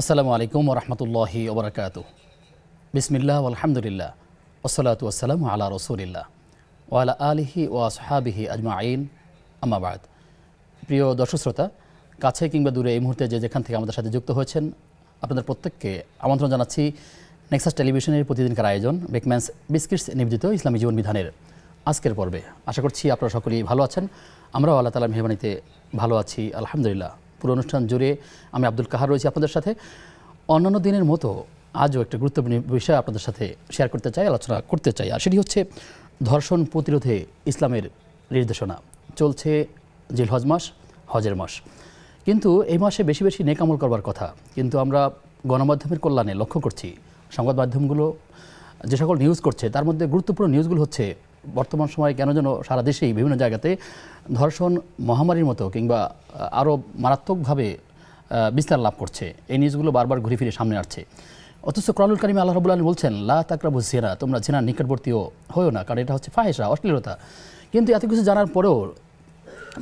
আসসালামু আলাইকুম ওরহমতুল্লাহি ওবরাকাতুহ। বিসমিল্লাহ আলহামদুলিল্লাহ ওসলাতু আসসালামু আলা রসুলিল্লাহ ওয়ালা আলিহি ও আসহাবিহি আজমাইন, আম্মা বাদ। প্রিয় দর্শক শ্রোতা, কাছে কিংবা দূরে এই মুহূর্তে যেখান থেকে আমাদের সাথে যুক্ত হয়েছেন, আপনাদের প্রত্যেককে আমন্ত্রণ জানাচ্ছি নেক্সাস টেলিভিশনের প্রতিদিনকার আয়োজন বেকম্যানস বিস্কিটস নিবেদিত ইসলামী জীবন বিধানের আজকের পর্বে। আশা করছি আপনারা সকলেই ভালো আছেন। আমরাও আল্লাহ তাআলার মেহরবানিতে ভালো আছি আলহামদুলিল্লাহ। পুরো অনুষ্ঠান জুড়ে আমি আব্দুল কাহার রয়েছি আপনাদের সাথে। অন্যান্য দিনের মতো আজও একটা গুরুত্বপূর্ণ বিষয় আপনাদের সাথে শেয়ার করতে চাই, আলোচনা করতে চাই, আর সেটি হচ্ছে ধর্ষণ প্রতিরোধে ইসলামের নির্দেশনা। চলছে জিলহজ মাস, হজের মাস, কিন্তু এই মাসে বেশি বেশি নেক আমল করবার কথা, কিন্তু আমরা গণমাধ্যমের কল্যাণে লক্ষ্য করছি সংবাদ মাধ্যমগুলো যে সকল নিউজ করছে তার মধ্যে গুরুত্বপূর্ণ নিউজগুলো হচ্ছে বর্তমান সময়ে কেন যেন সারা দেশেই বিভিন্ন জায়গাতে ধর্ষণ মহামারীর মতো কিংবা আরও মারাত্মকভাবে বিস্তার লাভ করছে। এই নিউজগুলো বারবার ঘুরে ফিরে সামনে আসছে। অথচ কোরআনুল কারীমে আল্লাহ রাব্বুল আলামিন বলছেন, লা তাকরাবু যিনা, তোমরা যিনার নিকটবর্তীও হয়ো না, কারণ এটা হচ্ছে ফাহিশা, অশ্লীলতা। কিন্তু এত কিছু জানার পরেও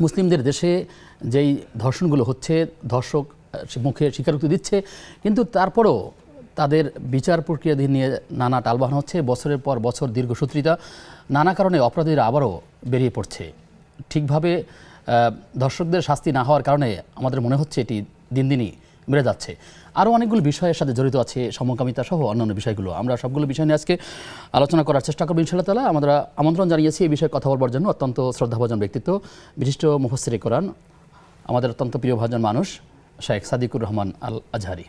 মুসলিমদের দেশে যেই ধর্ষণগুলো হচ্ছে, ধর্ষক মুখে স্বীকারোক্তি দিচ্ছে, কিন্তু তারপরেও তাদের বিচার প্রক্রিয়া নিয়ে নানা টালবাহান হচ্ছে। বছরের পর বছর দীর্ঘসূত্রিতা, নানা কারণে অপরাধীরা আবারও বেরিয়ে পড়ছে। ঠিকভাবে ধর্ষকদের শাস্তি না হওয়ার কারণে আমাদের মনে হচ্ছে এটি দিন দিনই বেড়ে যাচ্ছে। আরও অনেকগুলো বিষয়ের সাথে জড়িত আছে, সমকামিতা সহ অন্যান্য বিষয়গুলো। আমরা সবগুলো বিষয় নিয়ে আজকে আলোচনা করার চেষ্টা করব ইনশাআল্লাহ তাআলা। আমরা আমন্ত্রণ জানিয়েছি এই বিষয়ে কথা বলবার জন্য অত্যন্ত শ্রদ্ধাভাজন ব্যক্তিত্ব, বিশিষ্ট মুফাসসিরে কোরআন, আমাদের অত্যন্ত প্রিয়ভাজন মানুষ শেখ সাদিকুর রহমান আল আজহারি।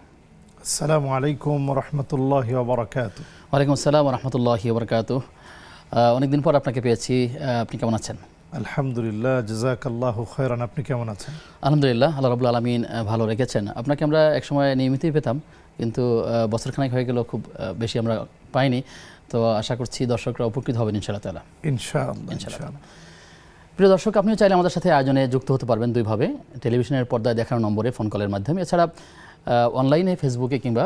আসসালামু আলাইকুম ওয়া রাহমাতুল্লাহি ওয়া বারাকাতুহু। ওয়ালাইকুম আসসালাম ওয়া রাহমাতুল্লাহি ওয়া বারাকাতুহু। অনেকদিন পর আপনাকে পেয়েছি, আপনি কেমন আছেন? আলহামদুলিল্লাহ, জাযাকাল্লাহু খায়রান। আপনি কেমন আছেন? আলহামদুলিল্লাহ, আল্লাহ রাব্বুল আলামিন ভালো রেখেছেন। আপনাকে আমরা একসময় নিয়মিতই পেতাম, কিন্তু বছরখানেক হয়ে গেল, খুব বেশি আমরা পাইনি। তো আশা করছি দর্শকরা উপকৃত হবেন ইনশাআল্লাহ তাআলা। ইনশাআল্লাহ। প্রিয় দর্শক, আপনিও চাইলে আমাদের সাথে আয়োজনে যুক্ত হতে পারবেন দুইভাবে, টেলিভিশনের পর্দায় দেখানো নম্বরে ফোন কলের মাধ্যমে, এছাড়া অনলাইনে ফেসবুকে কিংবা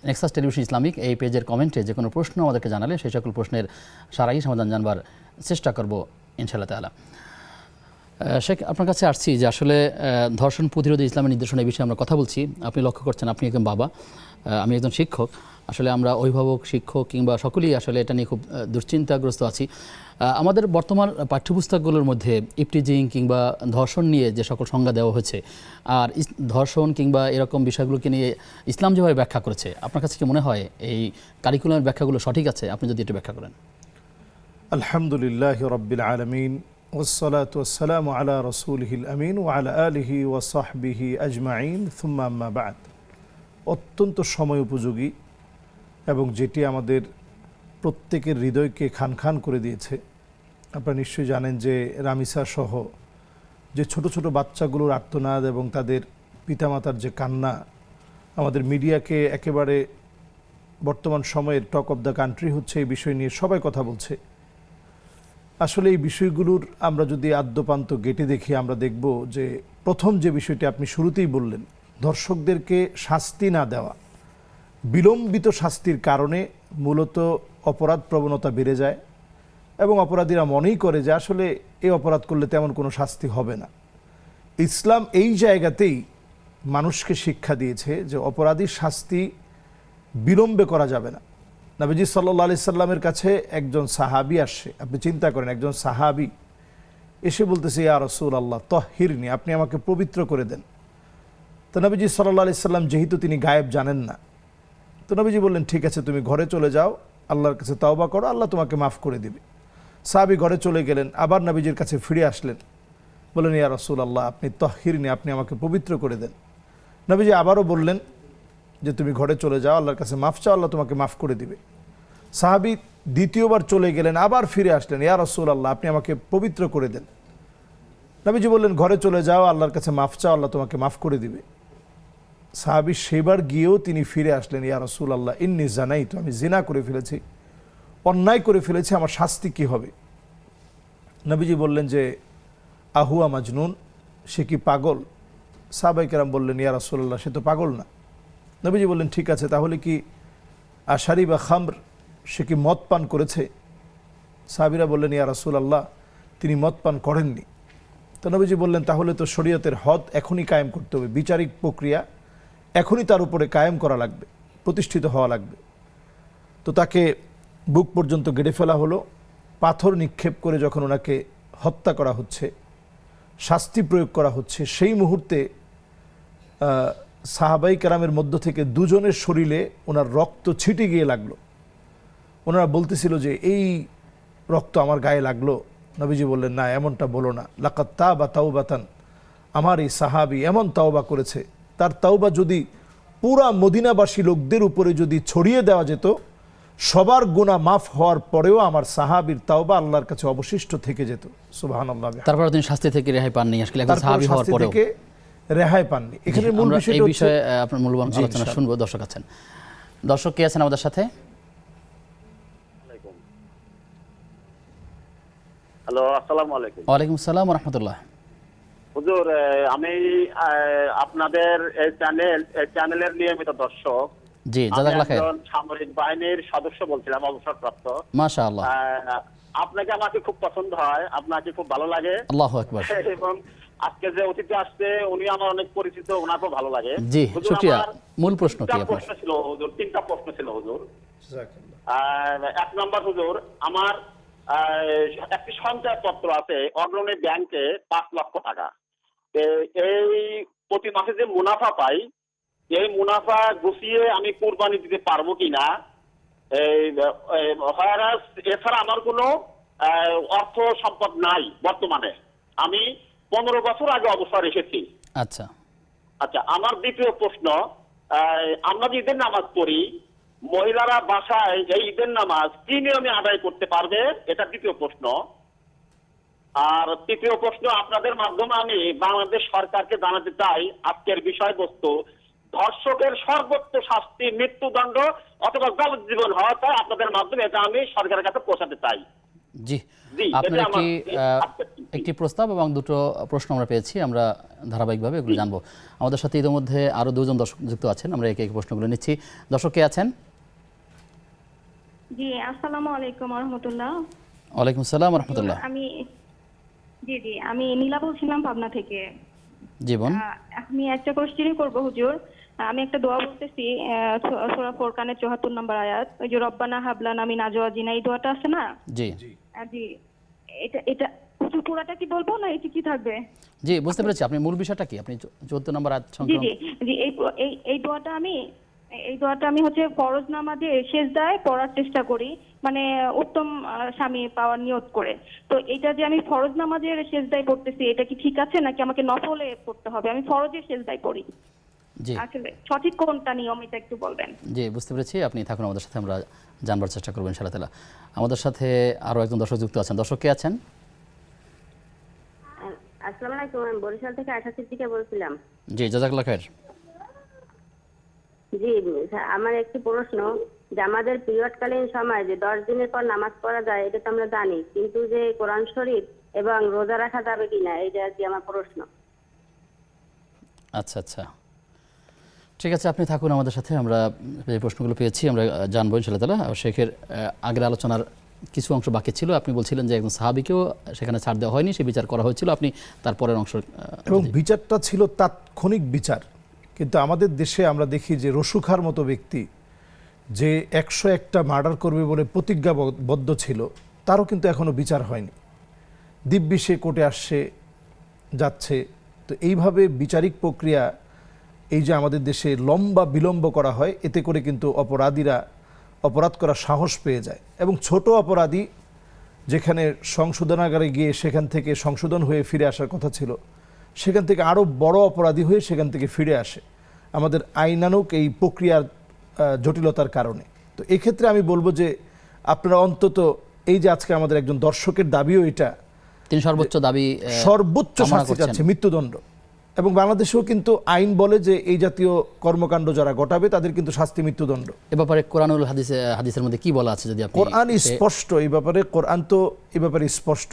নেক্সাস টেলিভিশন ইসলামিক এই পেজের কমেন্টে যে কোনো প্রশ্ন আমাদেরকে জানালে সেই সকল প্রশ্নের সারাই সমাধান জানবার চেষ্টা করব ইনশাআল্লাহ তাআলা। শেখ, আপনার কাছে আসছি যে আসলে ধর্ষণ প্রতিরোধে ইসলামের নির্দেশনা এই বিষয়ে আমরা কথা বলছি। আপনি লক্ষ্য করছেন, আপনি একজন বাবা, আমি একজন শিক্ষক। আসলে আমরা অভিভাবক, শিক্ষক কিংবা সকলেই আসলে এটা নিয়ে খুব দুশ্চিন্তাগ্রস্ত আছি। আমাদের বর্তমান পাঠ্যপুস্তকগুলোর মধ্যে ইফটিজিং কিংবা ধর্ষণ নিয়ে যে সকল সংজ্ঞা দেওয়া হয়েছে, আর ধর্ষণ কিংবা এরকম বিষয়গুলোকে নিয়ে ইসলাম যেভাবে ব্যাখ্যা করেছে, আপনার কাছে কি মনে হয় এই কারিকুলামের ব্যাখ্যাগুলো সঠিক আছে? আপনি যদি একটু ব্যাখ্যা করেন। আলহামদুলিল্লাহি রাব্বিল আলামিন ওয়াসসালাতু ওয়াসসালামু আলা রাসূলিহিল আমিন ওয়া আলা আলিহি ওয়া সাহবিহি আজমাইন, সুম্মা আম্মা বা'দ। অত্যন্ত সময় উপযোগী এবং যেটি আমাদের প্রত্যেকের হৃদয়কে খান খান করে দিয়েছে। আপনারা নিশ্চয়ই জানেন যে রামিসা সহ যে ছোট ছোট বাচ্চাগুলোর আর্তনাদ এবং তাদের পিতামাতার যে কান্না আমাদের মিডিয়াকে একেবারে বর্তমান সময়ের টক অফ দ্য কান্ট্রি হচ্ছে। এই বিষয় নিয়ে সবাই কথা বলছে। আসলে এই বিষয়গুলোর আমরা যদি আদ্যপান্ত গেটে দেখি, আমরা দেখব যে প্রথম যে বিষয়টি আপনি শুরুতেই বললেন, ধর্ষকদেরকে শাস্তি না দেওয়া, বিলম্বিত শাস্তির কারণে মূলত অপরাধ প্রবণতা বেড়ে যায় এবং অপরাধীরা মনেই করে যে আসলে এই অপরাধ করলে তেমন কোনো শাস্তি হবে না। ইসলাম এই জায়গাতেই মানুষকে শিক্ষা দিয়েছে যে অপরাধীর শাস্তি বিলম্বে করা যাবে না। নবীজি সাল্লাল্লাহু আলাইহি সাল্লামের কাছে একজন সাহাবী আসে। আপনি চিন্তা করেন, একজন সাহাবী এসে বলতেছে, ইয়া রাসূলুল্লাহ তাহহিরনি, আপনি আমাকে পবিত্র করে দেন। তো নবীজি সাল্লাল্লাহু আলাইহি সাল্লাম যেহেতু তিনি গায়েব জানেন না, তো নবীজি বললেন, ঠিক আছে, তুমি ঘরে চলে যাও, আল্লাহর কাছে তাওবা করো, আল্লাহ তোমাকে মাফ করে দিবে। সাহাবী ঘরে চলে গেলেন, আবার নবীজির কাছে ফিরে আসলেন, বললেন, ইয়া রাসূলুল্লাহ আপনি তাহহিরনি, আপনি আমাকে পবিত্র করে দেন। নবীজি আবারও বললেন যে তুমি ঘরে চলে যাও, আল্লাহর কাছে মাফ চাও, আল্লাহ তোমাকে মাফ করে দিবে। সাহাবী দ্বিতীয়বার চলে গেলেন, আবার ফিরে আসলেন, ইয়া রাসূলুল্লাহ আপনি আমাকে পবিত্র করে দেন। নবীজি বললেন, ঘরে চলে যাও, আল্লাহর কাছে মাফ চাও, আল্লাহ তোমাকে মাফ করে দিবে। সাহাবী সেবার গিয়েও তিনি ফিরে আসলেন, ইয়া রাসূলুল্লাহ ইন্নী জানাইতু, আমি জিনা করে ফেলেছি, অন্যায় করে ফেলেছি, আমার শাস্তি কি হবে? নবীজি বললেন যে আহুয়া মাজনুন, সে কি পাগল? সাহাবায়ে কেরাম বললেন, ইয়া রাসূলুল্লাহ সে তো পাগল না। নবীজি বললেন, ঠিক আছে, তাহলে কি আশারি বা খামর, সে কি মদ পান করেছে? সাহাবীরা বললেন, ইয়া রাসূলুল্লাহ তিনি মদ পান করেননি। তো নবীজি বললেন, তাহলে তো শরীয়তের হদ এখনই কায়েম করতে হবে, বিচারিক প্রক্রিয়া এখনই তার উপরে কায়েম করা লাগবে, প্রতিষ্ঠিত হওয়া লাগবে। তো তাকে বুক পর্যন্ত গেড়ে ফেলা হলো, পাথর নিক্ষেপ করে যখন ওনাকে হত্যা করা হচ্ছে, শাস্তি প্রয়োগ করা হচ্ছে, সেই মুহূর্তে সাহাবাই কেরামের মধ্য থেকে দুজনের শরীরে ওনার রক্ত ছিটে গিয়ে লাগলো। ওনারা বলতেছিল যে এই রক্ত আমার গায়ে লাগলো। নবীজি বললেন, না, এমনটা বলো না। লাকাত তাবা তাওবাতান, আমার এই সাহাবী এমন তাওবা করেছে, তার তাওবা যদি পুরা মদিনাবাসী লোকদের উপরে যদি ছড়িয়ে দেওয়া যেত, সবার গুনাহ মাফ হওয়ার পরেও আমার সাহাবীর তাওবা আল্লাহর কাছে অবশিষ্ট থেকে যেত। সুবহানাল্লাহ। তারপর তিনি শাস্তি থেকে রেহাই পাননি, আসলে একজন সাহাবী হওয়ার পরেও রেহাই পাননি। এখানে মূল বিষয়টা এই বিষয়ে আপনার মূল্যবান আলোচনা শুনবো। দর্শক আছেন, দর্শক কে আছেন আমাদের সাথে? হ্যালো, আসসালামু আলাইকুম। ওয়ালাইকুম আসসালাম ওয়া রাহমাতুল্লাহ। হুজুর, আমি আপনাদের এই চ্যানেলের নিয়মিত দর্শক। জি, জাযাকাল্লাহ খাইর। একজন সামরিক বাহিনীর সদস্য বলছিলাম, অবসরপ্রাপ্ত। মাশাআল্লাহ। আপনাকে আমাকে খুব পছন্দ হয়, আপনাকে খুব ভালো লাগে। আল্লাহু আকবার। এবং আজকে যে অতিথি আসছে উনি আমার অনেক পরিচিত, ওনাকেও ভালো লাগে। জি, শুকরিয়া। মূল প্রশ্ন কি আপনার? প্রশ্ন ছিল হুজুর, 3টা প্রশ্ন ছিল হুজুর। এক নম্বর হুজুর, আমার একটি সঞ্চয়পত্র আছে অগ্রণী ব্যাংকে 5 লক্ষ টাকা। এই প্রতি মাসে যে মুনাফা পাই, এই মুনাফা গুছিয়ে আমি কুরবানি দিতে পারবো কিনা, এছাড়া আমার কোনো অর্থ সম্পদ নাই বর্তমানে। আমি 15 বছর আগে অবসর এসেছি। আচ্ছা আচ্ছা, আমার দ্বিতীয় প্রশ্ন, আমরা যে ঈদের নামাজ পড়ি, মহিলারা বাসায় এই ঈদের নামাজ কি নিয়মে আদায় করতে পারবে, এটা দ্বিতীয় প্রশ্ন। আর তৃতীয় প্রশ্ন, আপনাদের মাধ্যমে আমি বাংলাদেশ সরকারকে জানাতে চাই, আজকের বিষয়বস্তু ধর্ষকের সর্বোচ্চ শাস্তি মৃত্যুদণ্ড অথবা যাবজ্জীবন হওয়া চাই। আপনাদের মাধ্যমে এটা আমি সরকারের কাছে পৌঁছাতে চাই। জি, আপনার একটি প্রস্তাব এবং দুটো প্রশ্ন আমরা পেয়েছি, আমরা ধারাবাহিকভাবে এগুলো জানবো। আমাদের সাথে ইতিমধ্যে আরো দুজন দর্শক যুক্ত আছেন, আমরা একে একে প্রশ্নগুলো নিচ্ছি। দর্শক কে আছেন? জি, আসসালামু আলাইকুম ওয়া রাহমাতুল্লাহ। ওয়ালাইকুম আসসালাম ওয়া রাহমাতুল্লাহ। আমি নীলা বলছিলাম পাবনা থেকে। জীবন, আমি একটা কোশ্চেনই করব হুজুর। আমি একটা দোয়া বলতেছি, সূরা ফুরকানের 74 নম্বর আয়াত, ওই যে রব্বানা হাবলানা মিন আজওয়াজিনা, এই দোয়াটা আছে না? জি জি, এটা হুজুর পুরাটা কি বলবো না এটি কি থাকবে? জি, বুঝতে পেরেছি। আপনি মূল বিষয়টা কি, আপনি 14 নম্বর আয়াত জি সংক্রান্ত? জি জি, এই দোয়াটা আমি হচ্ছে ফরজ নামাজে সেজদায় পড়ার চেষ্টা করি, মানে উত্তম স্বামী পাওয়ার নিয়ত করে। তো এটা যে আমি ফরজ নামাজের সেজদায় পড়তেছি, এটা কি ঠিক আছে নাকি আমাকে নফলে পড়তে হবে? আমি ফরজের সেজদায় পড়ি, জি আসলে সঠিক কোনটা নিয়ম এটা একটু বলবেন। জি, বুঝতে পেরেছি। আপনি থাকুন আমাদের সাথে, আমরা জানবার চেষ্টা করবো ইনশাআল্লাহ তাআলা। আমাদের সাথে আরো একজন দর্শক যুক্ত আছেন। দর্শক কে আছেন? আসসালামু আলাইকুম, আমি বরিশাল থেকে আশা সিদ্দিকা বলছিলাম। জি, জাযাকাল্লাহ খাইর। জি, আমার একটি প্রশ্ন, যে আমাদের পিরিয়ডকালীন সময় যে 10 দিনের পর নামাজ পড়া যায় এটা তো আমরা জানি, কিন্তু যে কোরআন শরীফ এবং রোজা রাখা যাবে কিনা, এইটা আর কি আমার প্রশ্ন। আচ্ছা আচ্ছা, ঠিক আছে, আপনি থাকুন আমাদের সাথে, আমরা যে প্রশ্নগুলো পেয়েছি আমরা জানবো ইনশাআল্লাহ তাআলা। শেখের আগের আলোচনার কিছু অংশ বাকি ছিল। আপনি বলছিলেন যে একজন সাহাবীকেও সেখানে ছাড় দেওয়া হয়নি, সে বিচার করা হয়েছিল। আপনি তারপরের অংশ, এবং বিচারটা ছিল তাৎক্ষণিক বিচার। কিন্তু আমাদের দেশে আমরা দেখি যে রসুখার মতো ব্যক্তি যে 101টা মার্ডার করবে বলে প্রতিজ্ঞাবদ্ধ ছিল, তারও কিন্তু এখনো বিচার হয়নি। দিব্যি সে কোর্টে আসছে, যাচ্ছে। তো এইভাবে বিচারিক প্রক্রিয়া এই যে আমাদের দেশে লম্বা বিলম্ব করা হয়, এতে করে কিন্তু অপরাধীরা অপরাধ করার সাহস পেয়ে যায়। এবং ছোট অপরাধী যেখানে সংশোধনাগারে গিয়ে সেখান থেকে সংশোধন হয়ে ফিরে আসার কথা ছিল, সেখান থেকে আরও বড় অপরাধী হয়ে সেখান থেকে ফিরে আসে আমাদের আইনানুগ এই প্রক্রিয়ার জটিলতার কারণে। তো এক্ষেত্রে আমি বলবো যে আপনারা অন্তত এই যে আজকে আমাদের একজন দর্শকের দাবিও এটা, তিনি সর্বোচ্চ শাস্তি চাচ্ছে, মৃত্যুদণ্ড। এবং বাংলাদেশেও কিন্তু আইন বলে যে এই জাতীয় কর্মকাণ্ড যারা ঘটাবে তাদের কিন্তু শাস্তি মৃত্যুদণ্ড। এ ব্যাপারে কোরআনুল হাদিসের মধ্যে কি বলা আছে যদি আপনি? কোরআন স্পষ্ট এই ব্যাপারে, কোরআন তো এই ব্যাপারে স্পষ্ট,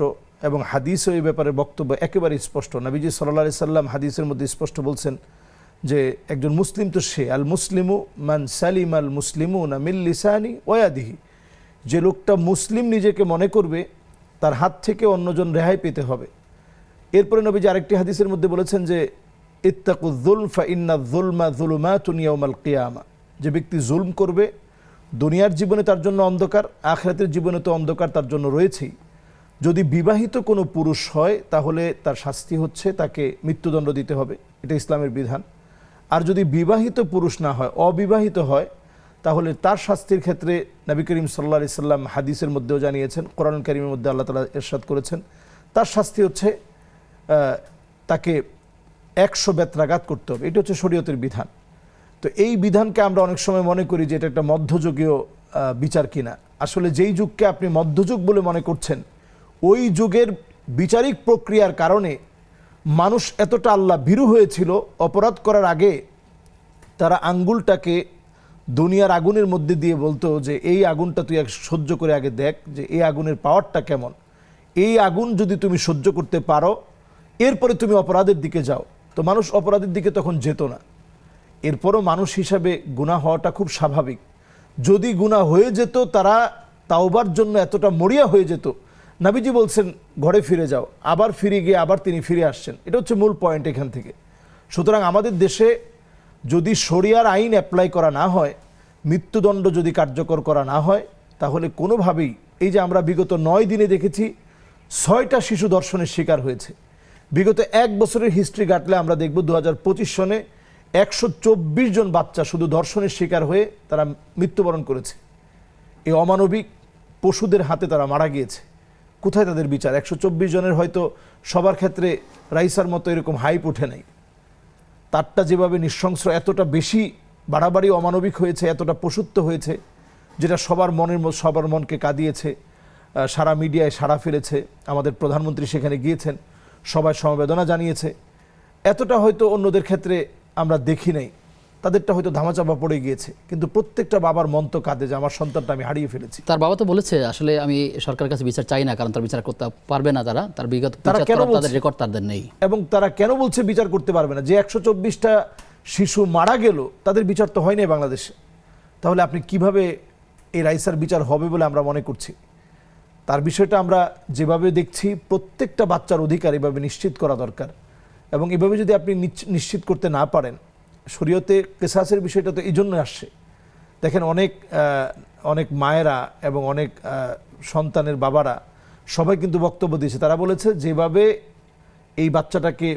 এবং হাদিসও এই ব্যাপারে বক্তব্য একেবারে স্পষ্ট। নবীজি সাল্লাল্লাহু আলাইহি সাল্লাম হাদিসের মধ্যে স্পষ্ট বলছেন যে একজন মুসলিম তো সে, আল মুসলিমু মান সালিম আল মুসলিমুনা মিন লিসানি ওয়া ইয়াদিহি, যে লোকটা মুসলিম নিজেকে মনে করবে তার হাত থেকে অন্যজন রেহাই পেতে হবে। এরপরে নবীজি আরেকটি হাদিসের মধ্যে বলেছেন যে ইত্তাকুয যুলম ফাইন্নায যুলমা যুলুমাতুন ইয়াউমাল কিয়ামা, যে ব্যক্তি জুলম করবে দুনিয়ার জীবনে তার জন্য অন্ধকার, আখিরাতের জীবনে তো অন্ধকার তার জন্য রয়েছেই। যদি বিবাহিত কোনো পুরুষ হয় তাহলে তার শাস্তি হচ্ছে তাকে মৃত্যুদণ্ড দিতে হবে, এটা ইসলামের বিধান। আর যদি বিবাহিত পুরুষ না হয়, অবিবাহিত হয়, তাহলে তার শাস্তির ক্ষেত্রে নবী করিম সাল্লাল্লাহু আলাইহি সাল্লাম হাদিসের মধ্যেও জানিয়েছেন, কোরআন কারীমের মধ্যে আল্লাহ তাআলা ইরশাদ করেছেন, তার শাস্তি হচ্ছে তাকে 100 বেত্রাঘাত করতে হবে। এটা হচ্ছে শরীয়তের বিধান। তো এই বিধানকে আমরা অনেক সময় মনে করি যে এটা একটা মধ্যযুগীয় বিচার কিনা। আসলে যেই যুগকে আপনি মধ্যযুগ বলে মনে করছেন, ওই যুগের বিচারিক প্রক্রিয়ার কারণে মানুষ এতটা আল্লাহ ভীরু হয়েছিল, অপরাধ করার আগে তারা আঙ্গুলটাকে দুনিয়ার আগুনের মধ্যে দিয়ে বলতো যে এই আগুনটা তুই সহ্য করে আগে দেখ যে এই আগুনের পাওয়ারটা কেমন, এই আগুন যদি তুমি সহ্য করতে পারো এরপরে তুমি অপরাধের দিকে যাও। তো মানুষ অপরাধের দিকে তখন যেত না। এরপরও মানুষ হিসাবে গুনাহ হওয়াটা খুব স্বাভাবিক। যদি গুনাহ হয়ে যেত, তারা তাওবার জন্য এতটা মরিয়া হয়ে যেত, নবীজি বলছেন ঘরে ফিরে যাও, আবার ফিরে গিয়ে আবার তিনি ফিরে আসছেন। এটা হচ্ছে মূল পয়েন্ট এখান থেকে। সুতরাং আমাদের দেশে যদি শরিয়ার আইন অ্যাপ্লাই করা না হয়, মৃত্যুদণ্ড যদি কার্যকর করা না হয়, তাহলে কোনোভাবেই, এই যে আমরা বিগত 9 দিনে দেখেছি 6টা শিশু ধর্ষণের শিকার হয়েছে। বিগত 1 বছরের হিস্ট্রি ঘাটলে আমরা দেখব 2025 সনে 124 জন বাচ্চা শুধু ধর্ষণের শিকার হয়ে তারা মৃত্যুবরণ করেছে। এই অমানবিক পশুদের হাতে তারা মারা গিয়েছে। কোথায় তাদের বিচার? 124 জনের হয়তো সবার ক্ষেত্রে রাইসার মতো এরকম হাইপ ওঠে নাই। তারটা যেভাবে নৃশংস, এতটা বেশি বাড়াবাড়ি অমানবিক হয়েছে, এতটা পশুত্ব হয়েছে, যেটা সবার মনকে কাঁদিয়েছে, সারা মিডিয়ায় সাড়া ফেলেছে। আমাদের প্রধানমন্ত্রী সেখানে গিয়েছেন, সবাই সমবেদনা জানিয়েছে। এতটা হয়তো অন্যদের ক্ষেত্রে আমরা দেখি নাই, তাদেরটা হয়তো ধামাচাপা পড়ে গিয়েছে, কিন্তু প্রত্যেকটা বাবার মন তো কাঁদে যে আমার সন্তানটা আমি হারিয়ে ফেলেছি। তার বাবা তো বলেছে আসলে আমি সরকারের কাছে বিচার চাই না, কারণ তার বিচার করতে পারবে না, তার বিগত তাদের রেকর্ড তাদের নেই। এবং তারা কেন বলছে বিচার করতে পারবে না? যে 124টা শিশু মারা গেল, তাদের বিচার তো হয় নাই বাংলাদেশে। তাহলে আপনি কিভাবে এই রাইসার বিচার হবে বলে আমরা মনে করছি? তার বিষয়টা আমরা যেভাবে দেখছি, প্রত্যেকটা বাচ্চার অধিকার এভাবে নিশ্চিত করা দরকার। এবং এভাবে যদি আপনি নিশ্চিত করতে না পারেন, শরীয়তে কিসাসের বিষয়টা তো এই জন্য আসছে। দেখেন, অনেক মায়েরা এবং অনেক সন্তানের বাবারা সবাই কিন্তু বক্তব্য দিয়েছে। তারা বলেছে যেভাবে এই বাচ্চাটাকে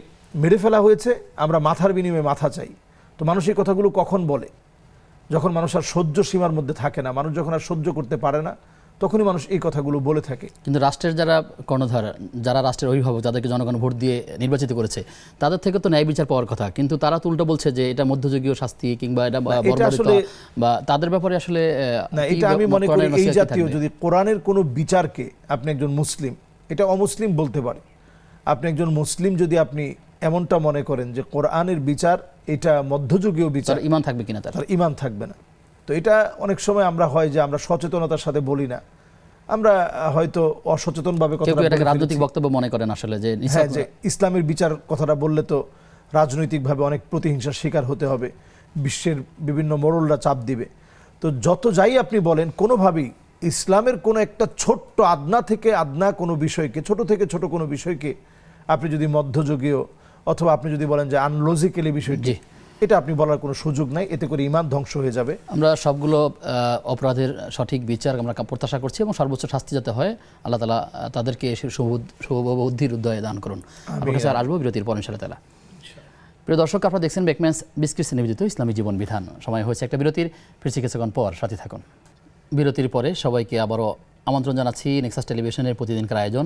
মেরে ফেলা হয়েছে, আমরা মাথার বিনিময়ে মাথা চাই। তো মানুষ এই কথাগুলো কখন বলে? যখন মানুষ আর সহ্য সীমার মধ্যে থাকে না, মানুষ যখন আর সহ্য করতে পারে না, তখনই মানুষ এই কথাগুলো বলে থাকে। কিন্তু রাষ্ট্রের যারা কর্ণধার, যারা রাষ্ট্রের অভিভাবক, যাদেরকে জনগণ ভোট দিয়ে নির্বাচিত করেছে, তাদের থেকে তো ন্যায় বিচার পাওয়ার কথা, কিন্তু তারা তো উল্টো বলছে যে এটা মধ্যযুগীয় শাস্তি কিংবা এটা বা তাদের ব্যাপারে আসলে না। এটা আমি মনে করি এই জাতীয়, যদি কোরআনের কোনো বিচারকে আপনি একজন মুসলিম, এটা অমুসলিম বলতে পারে, আপনি একজন মুসলিম যদি আপনি এমনটা মনে করেন যে কোরআনের বিচার এটা মধ্যযুগীয় বিচার, ইমান থাকবে কিনা? তার ইমান থাকবে না। তো এটা অনেক সময় আমরা হয় যে আমরা সচেতনতার সাথে বলি না, আমরা হয়তো অসচেতনভাবে রাজনৈতিক বক্তব্য মনে করেন আসলে যে ইসলামের বিচার কথাটা বললে তো রাজনৈতিকভাবে অনেক প্রতিহিংসার শিকার হতে হবে, বিশ্বের বিভিন্ন মোড়লরা চাপ দিবে। তো যত যাই আপনি বলেন, কোনোভাবেই ইসলামের কোনো একটা ছোট্ট আদনা থেকে আদনা কোনো বিষয়কে, ছোট থেকে ছোট কোনো বিষয়কে আপনি যদি মধ্যযুগীয় অথবা আপনি যদি বলেন যে আনলজিক্যালি বিষয়টি, এটা আপনি বলার কোনো সুযোগ নাই। এতে করে ঈমান ধ্বংস হয়ে যাবে। আমরা সবগুলো অপরাধের সঠিক বিচার আমরা প্রত্যাশা করছি এবং সর্বোচ্চ শাস্তি যাতে হয়, আল্লাহ তাআলা তাদেরকে শুভবুদ্ধির উদয় দান করুন। আপনার কাছে আর আসবো বিরতির পর ইনশাআল্লাহ তাআলা। প্রিয় দর্শক, আপনারা দেখছেন বেকম্যানস বিস্কিটসে নিবেদিত ইসলামী জীবন বিধান। সময় হয়েছে একটা বিরতির, ফিরছি কিছুক্ষণ পর, সাথে থাকুন। বিরতির পরে সবাইকে আবারও আমন্ত্রণ জানাচ্ছি নেক্সাস টেলিভিশনের প্রতিদিনকার আয়োজন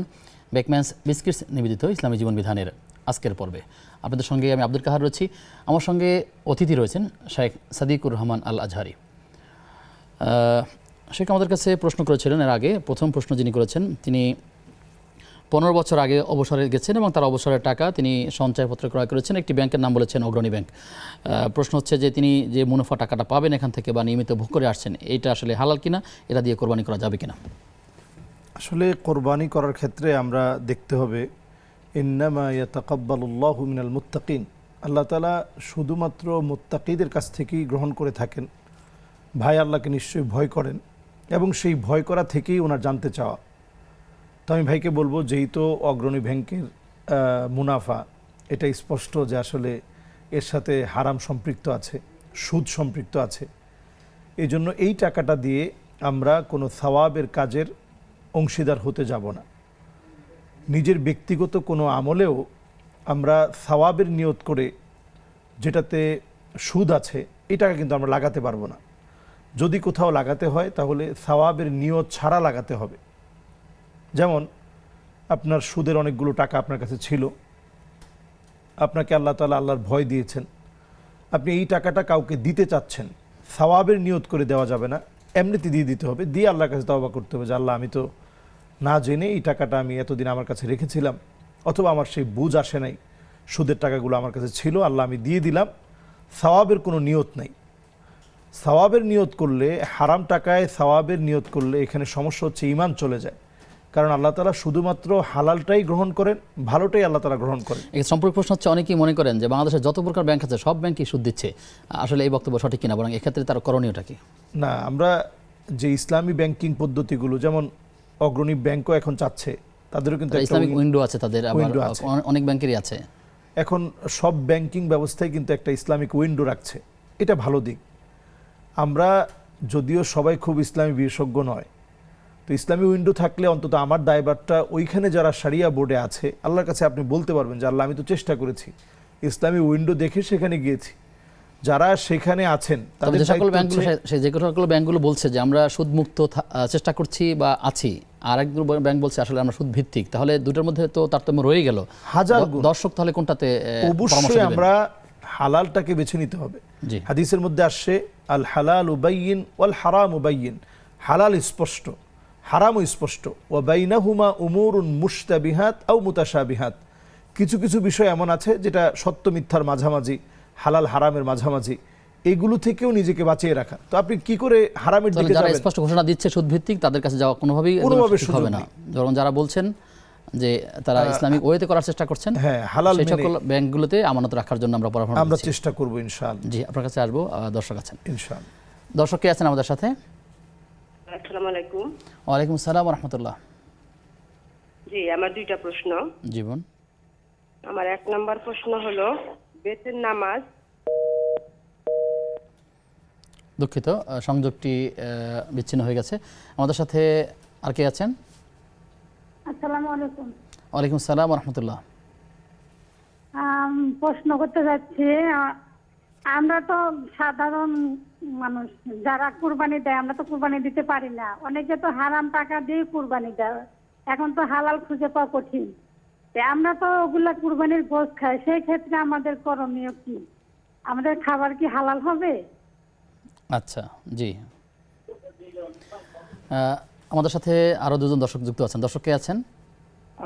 বেকম্যানস বিস্কিটস নিবেদিত ইসলামী জীবন বিধানের আজকের পর্বে। আপনাদের সঙ্গে আমি আব্দুল কাহার রয়েছি। আমার সঙ্গে অতিথি রয়েছেন শেখ সাদিকুর রহমান আল আজহারি। শেখ আমাদের কাছে প্রশ্ন করেছিলেন এর আগে। প্রথম প্রশ্ন যিনি করেছেন, তিনি 15 বছর আগে অবসরে গেছেন এবং তার অবসরের টাকা তিনি সঞ্চয়পত্র ক্রয় করেছেন। একটি ব্যাংকের নাম বলেছেন অগ্রণী ব্যাংক। প্রশ্ন হচ্ছে যে তিনি যে মুনাফা টাকাটা পাবেন এখান থেকে বা নিয়মিত ভোগ করে আসছেন, এটা আসলে হালাল কিনা, এটা দিয়ে কোরবানি করা যাবে কিনা? আসলে কোরবানি করার ক্ষেত্রে আমরা দেখতে হবে ইন্নামা ইয়াতাকাব্বালুল্লাহু মিনাল মুত্তাকিন, আল্লাহ তাআলা শুধুমাত্র মুত্তাকিদের কাছ থেকেই গ্রহণ করে থাকেন। ভাই আল্লাহকে নিশ্চয়ই ভয় করেন এবং সেই ভয় করা থেকেই ওনার জানতে চাওয়া। তো আমি ভাইকে বলবো, যেই তো অগ্রণী ব্যাংকের মুনাফা, এটা স্পষ্ট যে আসলে এর সাথে হারাম সম্পৃক্ত আছে, সুদ সম্পৃক্ত আছে। এই জন্য এই টাকাটা দিয়ে আমরা কোনো সওয়াবের কাজের অংশীদার হতে যাব না। নিজের ব্যক্তিগত কোনো আমলেও আমরা সওয়াবের নিয়ত করে যেটাতে সুদ আছে এই টাকা কিন্তু আমরা লাগাতে পারবো না। যদি কোথাও লাগাতে হয় তাহলে সওয়াবের নিয়ত ছাড়া লাগাতে হবে। যেমন আপনার সুদের অনেকগুলো টাকা আপনার কাছে ছিল, আপনাকে আল্লাহ তাআলা আল্লাহর ভয় দিয়েছেন, আপনি এই টাকাটা কাউকে দিতে চাচ্ছেন, সওয়াবের নিয়ত করে দেওয়া যাবে না, এমনিতে দিয়ে দিতে হবে, দিয়ে আল্লাহর কাছে তওবা করতে হবে যে আল্লাহ আমি তো না জেনে এই টাকাটা আমি এতদিন আমার কাছে রেখেছিলাম, অথবা আমার সেই বুঝ আসে নাই, সুদের টাকাগুলো আমার কাছে ছিল, আল্লাহ আমি দিয়ে দিলাম। সওয়াবের কোনো নিয়ত নাই। সওয়াবের নিয়ত করলে, হারাম টাকায় সওয়াবের নিয়ত করলে এখানে সমস্যা হচ্ছে ঈমান চলে যায়। কারণ আল্লাহ তাআলা শুধুমাত্র হালালটাই গ্রহণ করেন, ভালোটাই আল্লাহ তাআলা গ্রহণ করেন। এই সম্পর্ক প্রশ্ন হচ্ছে, অনেকেই মনে করেন যে বাংলাদেশে যত প্রকার ব্যাংক আছে সব ব্যাংকই সুদ দিচ্ছে। আসলে এই বক্তব্য সঠিক কিনা, বরং এক্ষেত্রে তার করণীয়টা কি? না, আমরা যে ইসলামী ব্যাংকিং পদ্ধতিগুলো, যেমন অগ্রণী ব্যাংকও এখন চাচ্ছে, তাদেরও কিন্তু একটা ইসলামিক উইন্ডো আছে তাদের, আবার উইন্ডো আছে। অনেক ব্যাংকেরই আছে। এখন সব ব্যাংকিং ব্যবস্থায় কিন্তু একটা ইসলামিক উইন্ডো রাখছে, এটা ভালো দিক। আমরা যদিও সবাই খুব ইসলামী বিশেষজ্ঞ নয়, তো ইসলামী উইন্ডো থাকলে অন্তত আমার দায়ভারটা ওইখানে যারা শরিয়া বোর্ডে আছে আল্লাহর কাছে আপনি বলতে পারবেন যে আল্লাহ আমি তো চেষ্টা করেছি, ইসলামী উইন্ডো দেখে সেখানে গিয়েছি। যারা সেখানে আছেন তবে যে সকল ব্যাংকগুলো, যে সকল ব্যাংকগুলো বলছে যে আমরা সুদ মুক্ত চেষ্টা করছি বা আছি, আর একগুলো ব্যাংক বলছে আসলে আমরা সুদ ভিত্তিক, তাহলে দুটোর মধ্যে তো তারতম্য রয়ে গেল। হাজার গুণ। দর্শক তাহলে কোনটাতে অবশ্যই আমরা হালালটাকে বেছে নিতে হবে। জি। হাদিসের মধ্যে আসছে আল হালাল বাইয়িন ওয়াল হারাম বাইয়িন, হালাল স্পষ্ট, হারামও স্পষ্ট। ওয়া বাইনাহুমা উমুরুন মুশতাবিহাত আও মুতাশাবিহাত, কিছু কিছু বিষয় এমন আছে যেটা সত্য মিথ্যার মাঝামাঝি, হালাল হারামের মাঝামাঝি, এগুলো থেকেও নিজেকে বাঁচিয়ে রাখা। তো আপনি কি করে হারামের দিকে যারা যাবেন? স্পষ্ট ঘোষণা দিচ্ছে সুদ ভিত্তিক, তাদের কাছে যাওয়া কোনোভাবেই ঠিক হবে না। যখন যারা বলছেন যে তারা ইসলামিক ওয়েতে করার চেষ্টা করছেন, হ্যাঁ, হালাল সেই সকল ব্যাংকগুলোতে আমানত রাখার জন্য আমরা পরামর্শ আমরা দিচ্ছি। চেষ্টা করব ইনশাআল্লাহ। জি, আপনার কাছে আসবো। দর্শক আছেন, ইনশাআল্লাহ। দর্শক কে আছেন আমাদের সাথে? আসসালামু আলাইকুম। ওয়ালাইকুম আসসালাম ওয়া রাহমাতুল্লাহ। জি, আমার দুইটা প্রশ্ন। জীবন, আমার এক নাম্বার প্রশ্ন হলো, বেতের নামাজ। দুঃখিত, সংযোগটি বিচ্ছিন্ন হয়ে গেছে। আমাদের সাথে আর কে আছেন? আসসালামু আলাইকুম। ওয়ালাইকুম আসসালাম ওয়া রাহমাতুল্লাহ। প্রশ্ন করতে যাচ্ছি, আমরা তো সাধারণ মানুষ, যারা কুরবানি দেয়, আমরা তো কুরবানি দিতে পারি না। অনেকে তো হারাম টাকা দিয়ে কুরবানি দেয়, এখন তো হালাল খুঁজে পাওয়া কঠিন। আমরা তো ওগুলা কুরবানির গোশত খাই, সেই ক্ষেত্রে আমাদের করণীয় কি? আমাদের খাবার কি হালাল হবে? আচ্ছা, জি। আমাদের সাথে আরো দুজন দর্শক যুক্ত আছেন। দর্শক কে আছেন?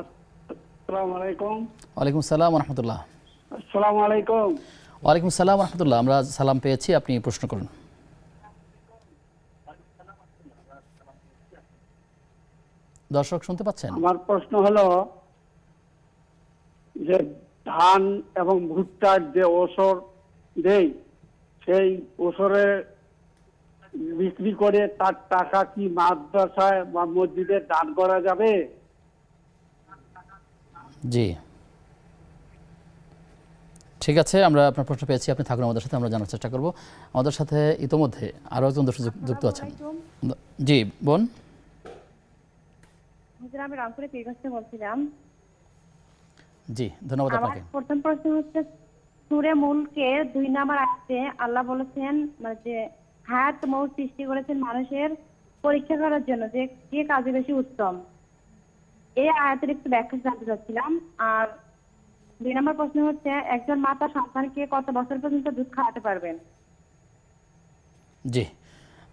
আসসালামু আলাইকুম। ওয়ালাইকুম আসসালাম ওয়া রাহমাতুল্লাহ। আসসালামু আলাইকুম। ওয়ালাইকুম আসসালাম ওয়া রাহমাতুল্লাহ। আমরা সালাম পেয়েছি, আপনি প্রশ্ন করুন। দর্শক শুনতে পাচ্ছেন? আমার প্রশ্ন হলো যে ধান এবং ভুট্টার যে ওসর দেই, সেই ওসরে বিক্রি করে তার টাকা কি মাদ্রাসায় বা মসজিদে দান করা যাবে? জি, ঠিক আছে, আমরা আপনার প্রশ্ন পেয়েছি, আপনি থাকুন আমাদের সাথে, আমরা জানার চেষ্টা করব। আমাদের সাথে ইতোমধ্যে আরও একজন দর্শক যুক্ত আছেন। জি বোন। আমি রামপুরে পীরগঞ্জ থেকে বলছিলাম। জি, ধন্যবাদ আমার আপনাকে। প্রথম প্রশ্ন হচ্ছে, সূরা মুলকের 2 নাম্বার আয়াতে আল্লাহ বলেছেন মানে যে হায়াত মউত সৃষ্টি করেছেন মানুষের পরীক্ষা করার জন্য যে কে কাজে বেশি উত্তম। এই আয়াতের একটু ব্যাখ্যা জানতে চাচ্ছিলাম। আর 2 নাম্বার প্রশ্ন হচ্ছে, একজন মা তার সন্তানকে কত বছর পর্যন্ত দুধ খাওয়াতে পারবেন? জি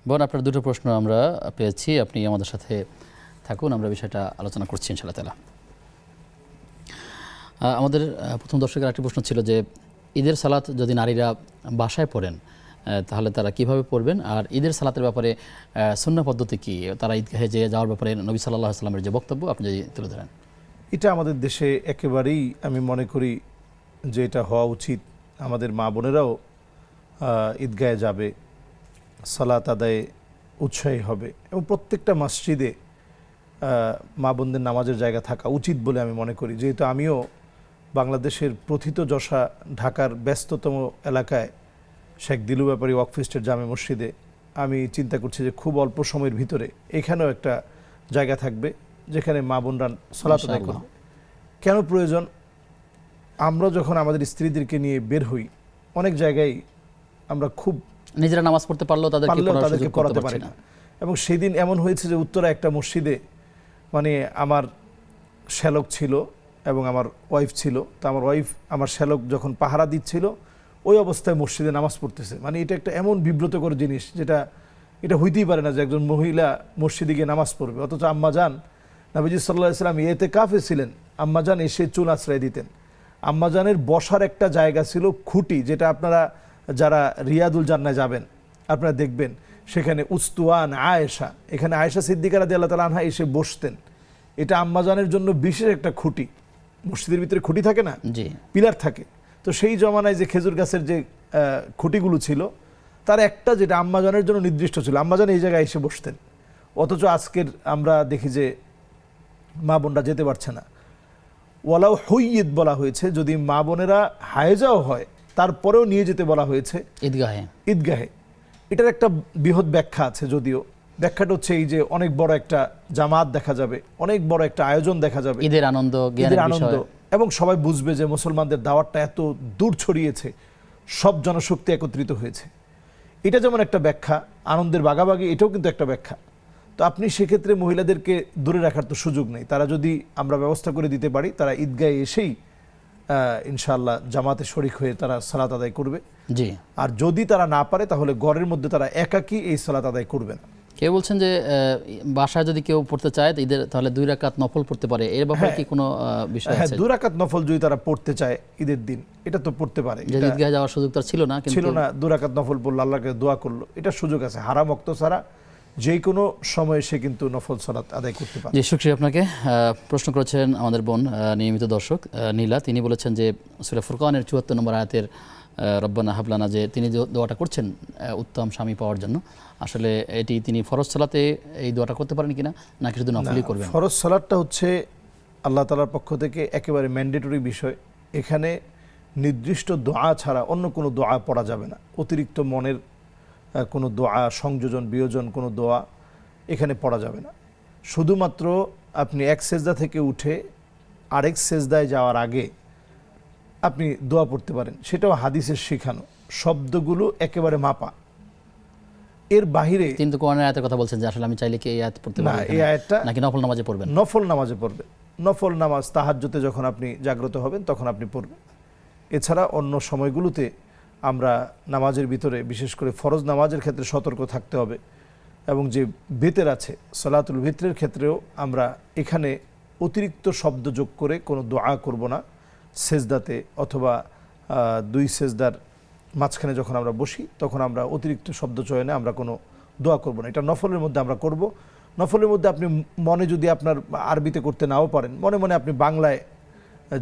বোন, আপনার দুটো প্রশ্ন আমরা পেয়েছি, আপনি আমাদের সাথে থাকুন, আমরা বিষয়টা আলোচনা করছি ইনশাআল্লাহ তাআলা। আমাদের প্রথম দর্শকের একটি প্রশ্ন ছিল যে ঈদের সালাত যদি নারীরা বাসায় পড়েন তাহলে তারা কিভাবে পড়বেন, আর ঈদের সালাতের ব্যাপারে সুন্নাহ পদ্ধতি কি, তারা ঈদগাহে যে যাওয়ার ব্যাপারে নবী সাল্লাল্লাহু আলাইহি ওয়াসাল্লামের যে বক্তব্য আপনি যদি তুলে ধরেন। এটা আমাদের দেশে একেবারেই আমি মনে করি যে এটা হওয়া উচিত। আমাদের মা বোনেরাও ঈদগাহে যাবে, সালাত আদায়ে উৎসাহী হবে, এবং প্রত্যেকটা মসজিদে মা বোনদের নামাজের জায়গা থাকা উচিত বলে আমি মনে করি। যেহেতু আমিও বাংলাদেশের প্রথিতযশা ঢাকার ব্যস্ততম এলাকায় শেখ দিলু ব্যাপারী ওয়াকফ স্টেট জামে মসজিদে আমি চিন্তা করছি যে খুব অল্প সময়ের ভিতরে এখানেও একটা জায়গা থাকবে যেখানে মা বোনরা সালাত আদায় করবে। কেন প্রয়োজন? আমরা যখন আমাদের স্ত্রীদেরকে নিয়ে বের হই অনেক জায়গায় আমরা খুব নিজেরা নামাজ পড়তে পারলেও তাদেরকে পড়াতে পারি না। এবং সেদিন এমন হয়েছে যে উত্তরা একটা মসজিদে মানে আমার শ্যালক ছিল এবং আমার ওয়াইফ ছিল। তো আমার ওয়াইফ আমার শ্যালক যখন পাহারা দিচ্ছিল ওই অবস্থায় মসজিদে নামাজ পড়তেছে। মানে এটা একটা এমন বিব্রতকর জিনিস যেটা এটা হইতেই পারে না যে একজন মহিলা মসজিদে গিয়ে নামাজ পড়বে। অথচ আম্মাজান নবীজি সাল্লাল্লাহু আলাইহি সাল্লাম ইতিকাফে ছিলেন, আম্মাজান এসে চুল আশ্রয় দিতেন। আম্মাজানের বসার একটা জায়গা ছিল খুঁটি, যেটা আপনারা যারা রিয়াদুল জান্নায় যাবেন আপনারা দেখবেন সেখানে উস্তুয়ান আয়েশা, এখানে আয়েশা সিদ্দিকা রাদিয়াল্লাহু তাআলা আনহা এসে বসতেন। এটা আম্মাজানের জন্য বিশেষ একটা খুঁটি। মসজিদের ভিতরে খুঁটি থাকে না, পিলার থাকে। তো সেই জমানায় যে খেজুর গাছের যে খুঁটিগুলো ছিল তার একটা যেটা আম্মাজানের জন্য নির্দিষ্ট ছিল, আম্মাজান এই জায়গায় এসে বসতেন। অথচ আজকের আমরা দেখি যে মা বোনরা যেতে পারছে না। ওয়ালাউ হুইয়িদ বলা হয়েছে, যদি মা বোনেরা হায়েজাও হয় তারপরেও নিয়ে যেতে বলা হয়েছে ঈদগাহে। এটার একটা বৃহৎ ব্যাখ্যা আছে, যদিও ব্যাখ্যাটা হচ্ছে এই যে অনেক বড় একটা জামাত দেখা যাবে, অনেক বড় একটা আয়োজন দেখা যাবে, ঈদের আনন্দ এবং সবাই বুঝবে যে মুসলমানদের দাওয়াতটা এত দূর ছড়িয়েছে, সব জনশক্তি একত্রিত হয়েছে। এটা যেমন একটা ব্যাখ্যা, আনন্দের ভাগাভাগি এটাও কিন্তু একটা ব্যাখ্যা। তো আপনি সেক্ষেত্রে মহিলাদেরকে দূরে রাখার তো সুযোগ নেই। তারা যদি আমরা ব্যবস্থা করে দিতে পারি তারা ঈদগাহে এসেই ইনশাআল্লাহ জামাতে শরিক হয়ে তারা সালাত আদায় করবে। জি, আর যদি তারা না পারে তাহলে ঘরের মধ্যে তারা একাকী এই সালাত আদায় করবে না। কেউ বলছেন যে বাসায় যদি কেউ পড়তে চায় ঈদের তাহলে 2 রাকাত নফল পড়তে পারে, এর ব্যাপারে কি কোনো বিষয় আছে? 2 রাকাত নফল যদি তারা পড়তে চায় ঈদের দিন এটা তো পড়তে পারে। যে ঈদগাহে যাওয়ার সুযোগ তার ছিল না, 2 রাকাত নফল পড়লো, আল্লাহকে দোয়া করলো, এটা সুযোগ আছে। হারাম ওয়াক্ত ছাড়া যে কোনো সময়ে সে কিন্তু নফল সালাত আদায় করতে পারে। জি, শুকরিয়া আপনাকে। প্রশ্ন করেছেন আমাদের বোন নিয়মিত দর্শক নীলা, তিনি বলেছেন যে সূরা ফুরকানের 74 নম্বর আয়াতের রব্বানা হাবলানা, যে তিনি যে দোয়াটা করছেন উত্তম স্বামী পাওয়ার জন্য, আসলে এটি তিনি ফরজ সালাতে এই দোয়াটা করতে পারেন কিনা নাকি শুধু নফলই করবেন? ফরজ সালাতটা হচ্ছে আল্লাহ তাআলার পক্ষ থেকে একেবারে ম্যান্ডেটরি বিষয়। এখানে নির্দিষ্ট দোয়া ছাড়া অন্য কোনো দোয়া পড়া যাবে না। অতিরিক্ত মনের কোনো দোয়া, সংযোজন বিয়োজন কোনো দোয়া এখানে পড়া যাবে না। শুধুমাত্র আপনি এক সেজদা থেকে উঠে আরেক সেজদায় যাওয়ার আগে আপনি দোয়া পড়তে পারেন, সেটাও হাদিসের শেখানো, শব্দগুলো একেবারে মাপা। এর বাহিরে কিন্তু কোরআনের আয়াতের কথা বলছেন যে আসলে আমি চাইলে কি এই আয়াত পড়তে পারবো? এই আয়াতটা নাকি নফল নামাজে পড়বেন? নফল নামাজে পড়বেন। নফল নামাজ তাহাজ্জুদে যখন আপনি জাগ্রত হবেন তখন আপনি পড়বেন। এছাড়া অন্য সময়গুলোতে আমরা নামাজের ভিতরে বিশেষ করে ফরজ নামাজের ক্ষেত্রে সতর্ক থাকতে হবে। এবং যে বেতের আছে সালাতুল ভিতরের ক্ষেত্রেও আমরা এখানে অতিরিক্ত শব্দ যোগ করে কোনো দোয়া করব না। সেজদাতে অথবা 2 সেজদার মাঝখানে যখন আমরা বসি তখন আমরা অতিরিক্ত শব্দ চয়নে আমরা কোনো দোয়া করব না। এটা নফলের মধ্যে আমরা করব। নফলের মধ্যে আপনি মনে যদি আপনার আরবিতে করতে নাও পারেন, মনে মনে আপনি বাংলায়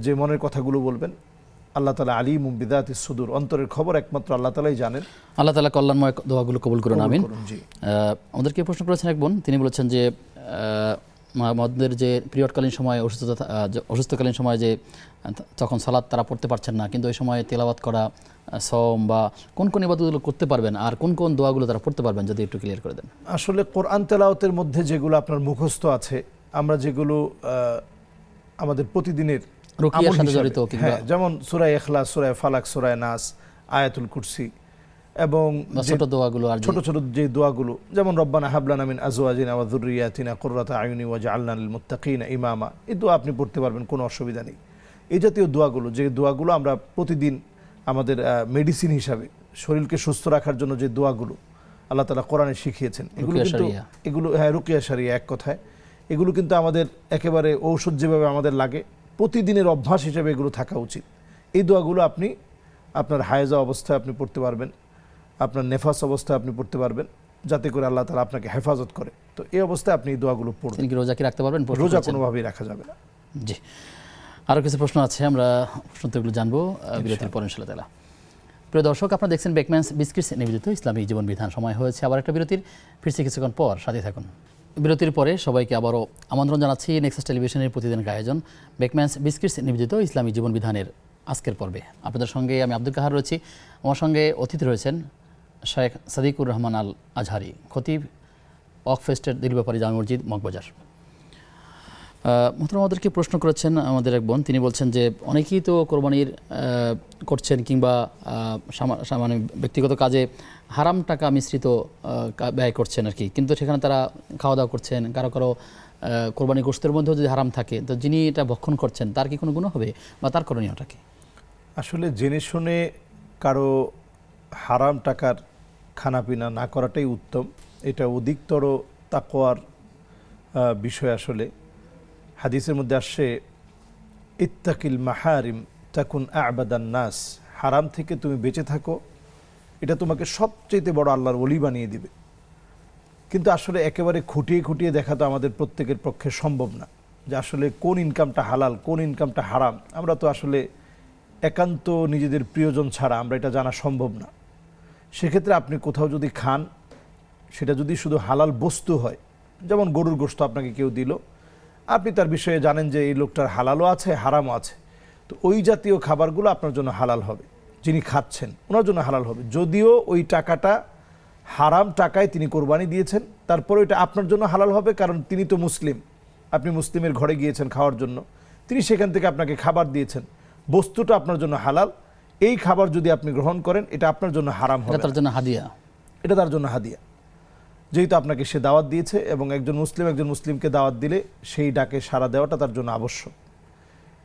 যে মনের কথাগুলো বলবেন। আল্লাহ তাআলা আলিমুম বিযাতিস সুদূর, অন্তরের খবর একমাত্র আল্লাহ তাআলাই জানেন। আল্লাহ তাআলা কল্যাণময় দোয়াগুলো কবুল করুন, আমিন। আমাদেরকে প্রশ্ন করেছেন এক বোন, তিনি বলেছেন যে আমাদের যে পিরিয়ডকালীন সময় অসুস্থকালীন সময় যে তখন সালাত তারা পড়তে পারছেন না, কিন্তু ওই সময় তেলাওয়াত করা, সওম বা কোন কোন ইবাদতগুলো করতে পারবেন আর কোন কোন দোয়াগুলো তারা পড়তে পারবেন যদি একটু ক্লিয়ার করে দেন। আসলে কোরআন তেলাওয়াতের মধ্যে যেগুলো আপনার মুখস্থ আছে, আমরা যেগুলো আমাদের প্রতিদিনের রুকিয়ার সাথে জড়িত, যেমন সূরা ইখলাস, সূরা ফালাক, সূরা নাস, আয়াতুল কুরসি এবং ছোট দোয়াগুলো, আর ছোট ছোট যে দোয়াগুলো যেমন রব্বানা হাবলানা মিন আজওয়াজিনা ওয়া যুররিয়াতিনা কুররাতা আয়ুনি ওয়াজআলনা লিল মুত্তাকিনা ইমামা, এই দোয়া আপনি পড়তে পারবেন, কোনো অসুবিধা নেই। এই জাতীয় দোয়াগুলো, যে দোয়াগুলো আমরা প্রতিদিন আমাদের মেডিসিন হিসাবে শরীরকে সুস্থ রাখার জন্য যে দোয়াগুলো আল্লাহ তাআলা কোরআনে শিখিয়েছেন, এগুলো রুকিয়া শরিয়া এক কথায়, এগুলো কিন্তু আমাদের একেবারে ঔষধ যেভাবে আমাদের লাগে প্রতিদিনের অভ্যাস হিসেবে এগুলো থাকা উচিত। এই দোয়াগুলো আপনি আপনার হায়েজা অবস্থায় আপনি পড়তে পারবেন, আপনার নেফাস অবস্থায় আপনি পড়তে পারবেন, যাতে করে আল্লাহ তাআলা আপনাকে হেফাজত করে। তো এই অবস্থায় আপনি এই দোয়াগুলো পড়বেন। রোজা কি রাখতে পারবেন? রোজা কোনোভাবেই রাখা যাবে না। জি, আরও কিছু প্রশ্ন আছে, আমরা প্রশ্নগুলো জানবো বিরতির পর ইনশাআল্লাহ তাআলা। প্রিয় দর্শক, আপনারা দেখছেন বেকম্যানস বিস্কিটস নিবেদিত ইসলামী জীবন বিধান। সময় হয়েছে আবার একটা বিরতির, ফিরছি কিছুক্ষণ পর, সাথে থাকুন। বিরতির পরে সবাইকে আবারও আমন্ত্রণ জানাচ্ছি নেক্সাস টেলিভিশনের প্রতিদিনের আয়োজন বেকম্যানস বিস্কিটস নিবেদিত ইসলামী জীবন বিধানের আজকের পর্বে। আপনাদের সঙ্গে আমি আব্দুল কাহার রয়েছি। আমার সঙ্গে অতিথি রয়েছেন শেখ সাদিকুর রহমান আল আজহারি, খতিব ওয়াকফ ফেস্টের দিলব্যাপারী জামে মসজিদ মগবাজার। মোহতারাম আমাদেরকে প্রশ্ন করেছেন আমাদের এক বোন, তিনি বলছেন যে অনেকেই তো কোরবানির করছেন কিংবা মানে ব্যক্তিগত কাজে হারাম টাকা মিশ্রিত ব্যয় করছেন আর কি, কিন্তু সেখানে তারা খাওয়া দাওয়া করছেন, কারো কারো কোরবানি গোশতের মধ্যেও যদি হারাম থাকে, তো যিনি এটা ভক্ষণ করছেন তার কি কোনো গুণ হবে বা তার করণীয়টা কি? আসলে জেনে শুনে কারো হারাম টাকার খানাপিনা না করাটাই উত্তম। এটা অধিকতর তাকওয়ার বিষয়। আসলে হাদিসের মধ্যে আসছে ইত্তাকিল মাহারিম তাকুন আ'বাদান নাস, হারাম থেকে তুমি বেঁচে থাকো, এটা তোমাকে সবচেয়ে বড় আল্লাহর ওলি বানিয়ে দিবে। কিন্তু আসলে একেবারে খুঁটিয়ে খুঁটিয়ে দেখা তো আমাদের প্রত্যেকের পক্ষে সম্ভব না যে আসলে কোন ইনকামটা হালাল, কোন ইনকামটা হারাম। আমরা তো আসলে একান্ত নিজেদের প্রিয়জন ছাড়া আমরা এটা জানা সম্ভব না। সেক্ষেত্রে আপনি কোথাও যদি খান, সেটা যদি শুধু হালাল বস্তু হয়, যেমন গরুর গোশত আপনাকে কেউ দিল, আপনি তার বিষয়ে জানেন যে এই লোকটার হালালও আছে হারামও আছে, তো ওই জাতীয় খাবারগুলো আপনার জন্য হালাল হবে, যিনি খাচ্ছেন ওনার জন্য হালাল হবে। যদিও ওই টাকাটা হারাম টাকায় তিনি কোরবানি দিয়েছেন, তারপরে ওইটা আপনার জন্য হালাল হবে, কারণ তিনি তো মুসলিম, আপনি মুসলিমের ঘরে গিয়েছেন খাওয়ার জন্য, তিনি সেখান থেকে আপনাকে খাবার দিয়েছেন, বস্তুটা আপনার জন্য হালাল। এই খাবার যদি আপনি গ্রহণ করেন, এটা আপনার জন্য হারাম হবে, তার জন্য হাদিয়া, এটা তার জন্য হাদিয়া, যেহেতু আপনাকে সে দাওয়াত দিয়েছে। এবং একজন মুসলিমকে দাওয়াত দিলে সেই ডাকে সাড়া দেওয়াটা তার জন্য আবশ্যক।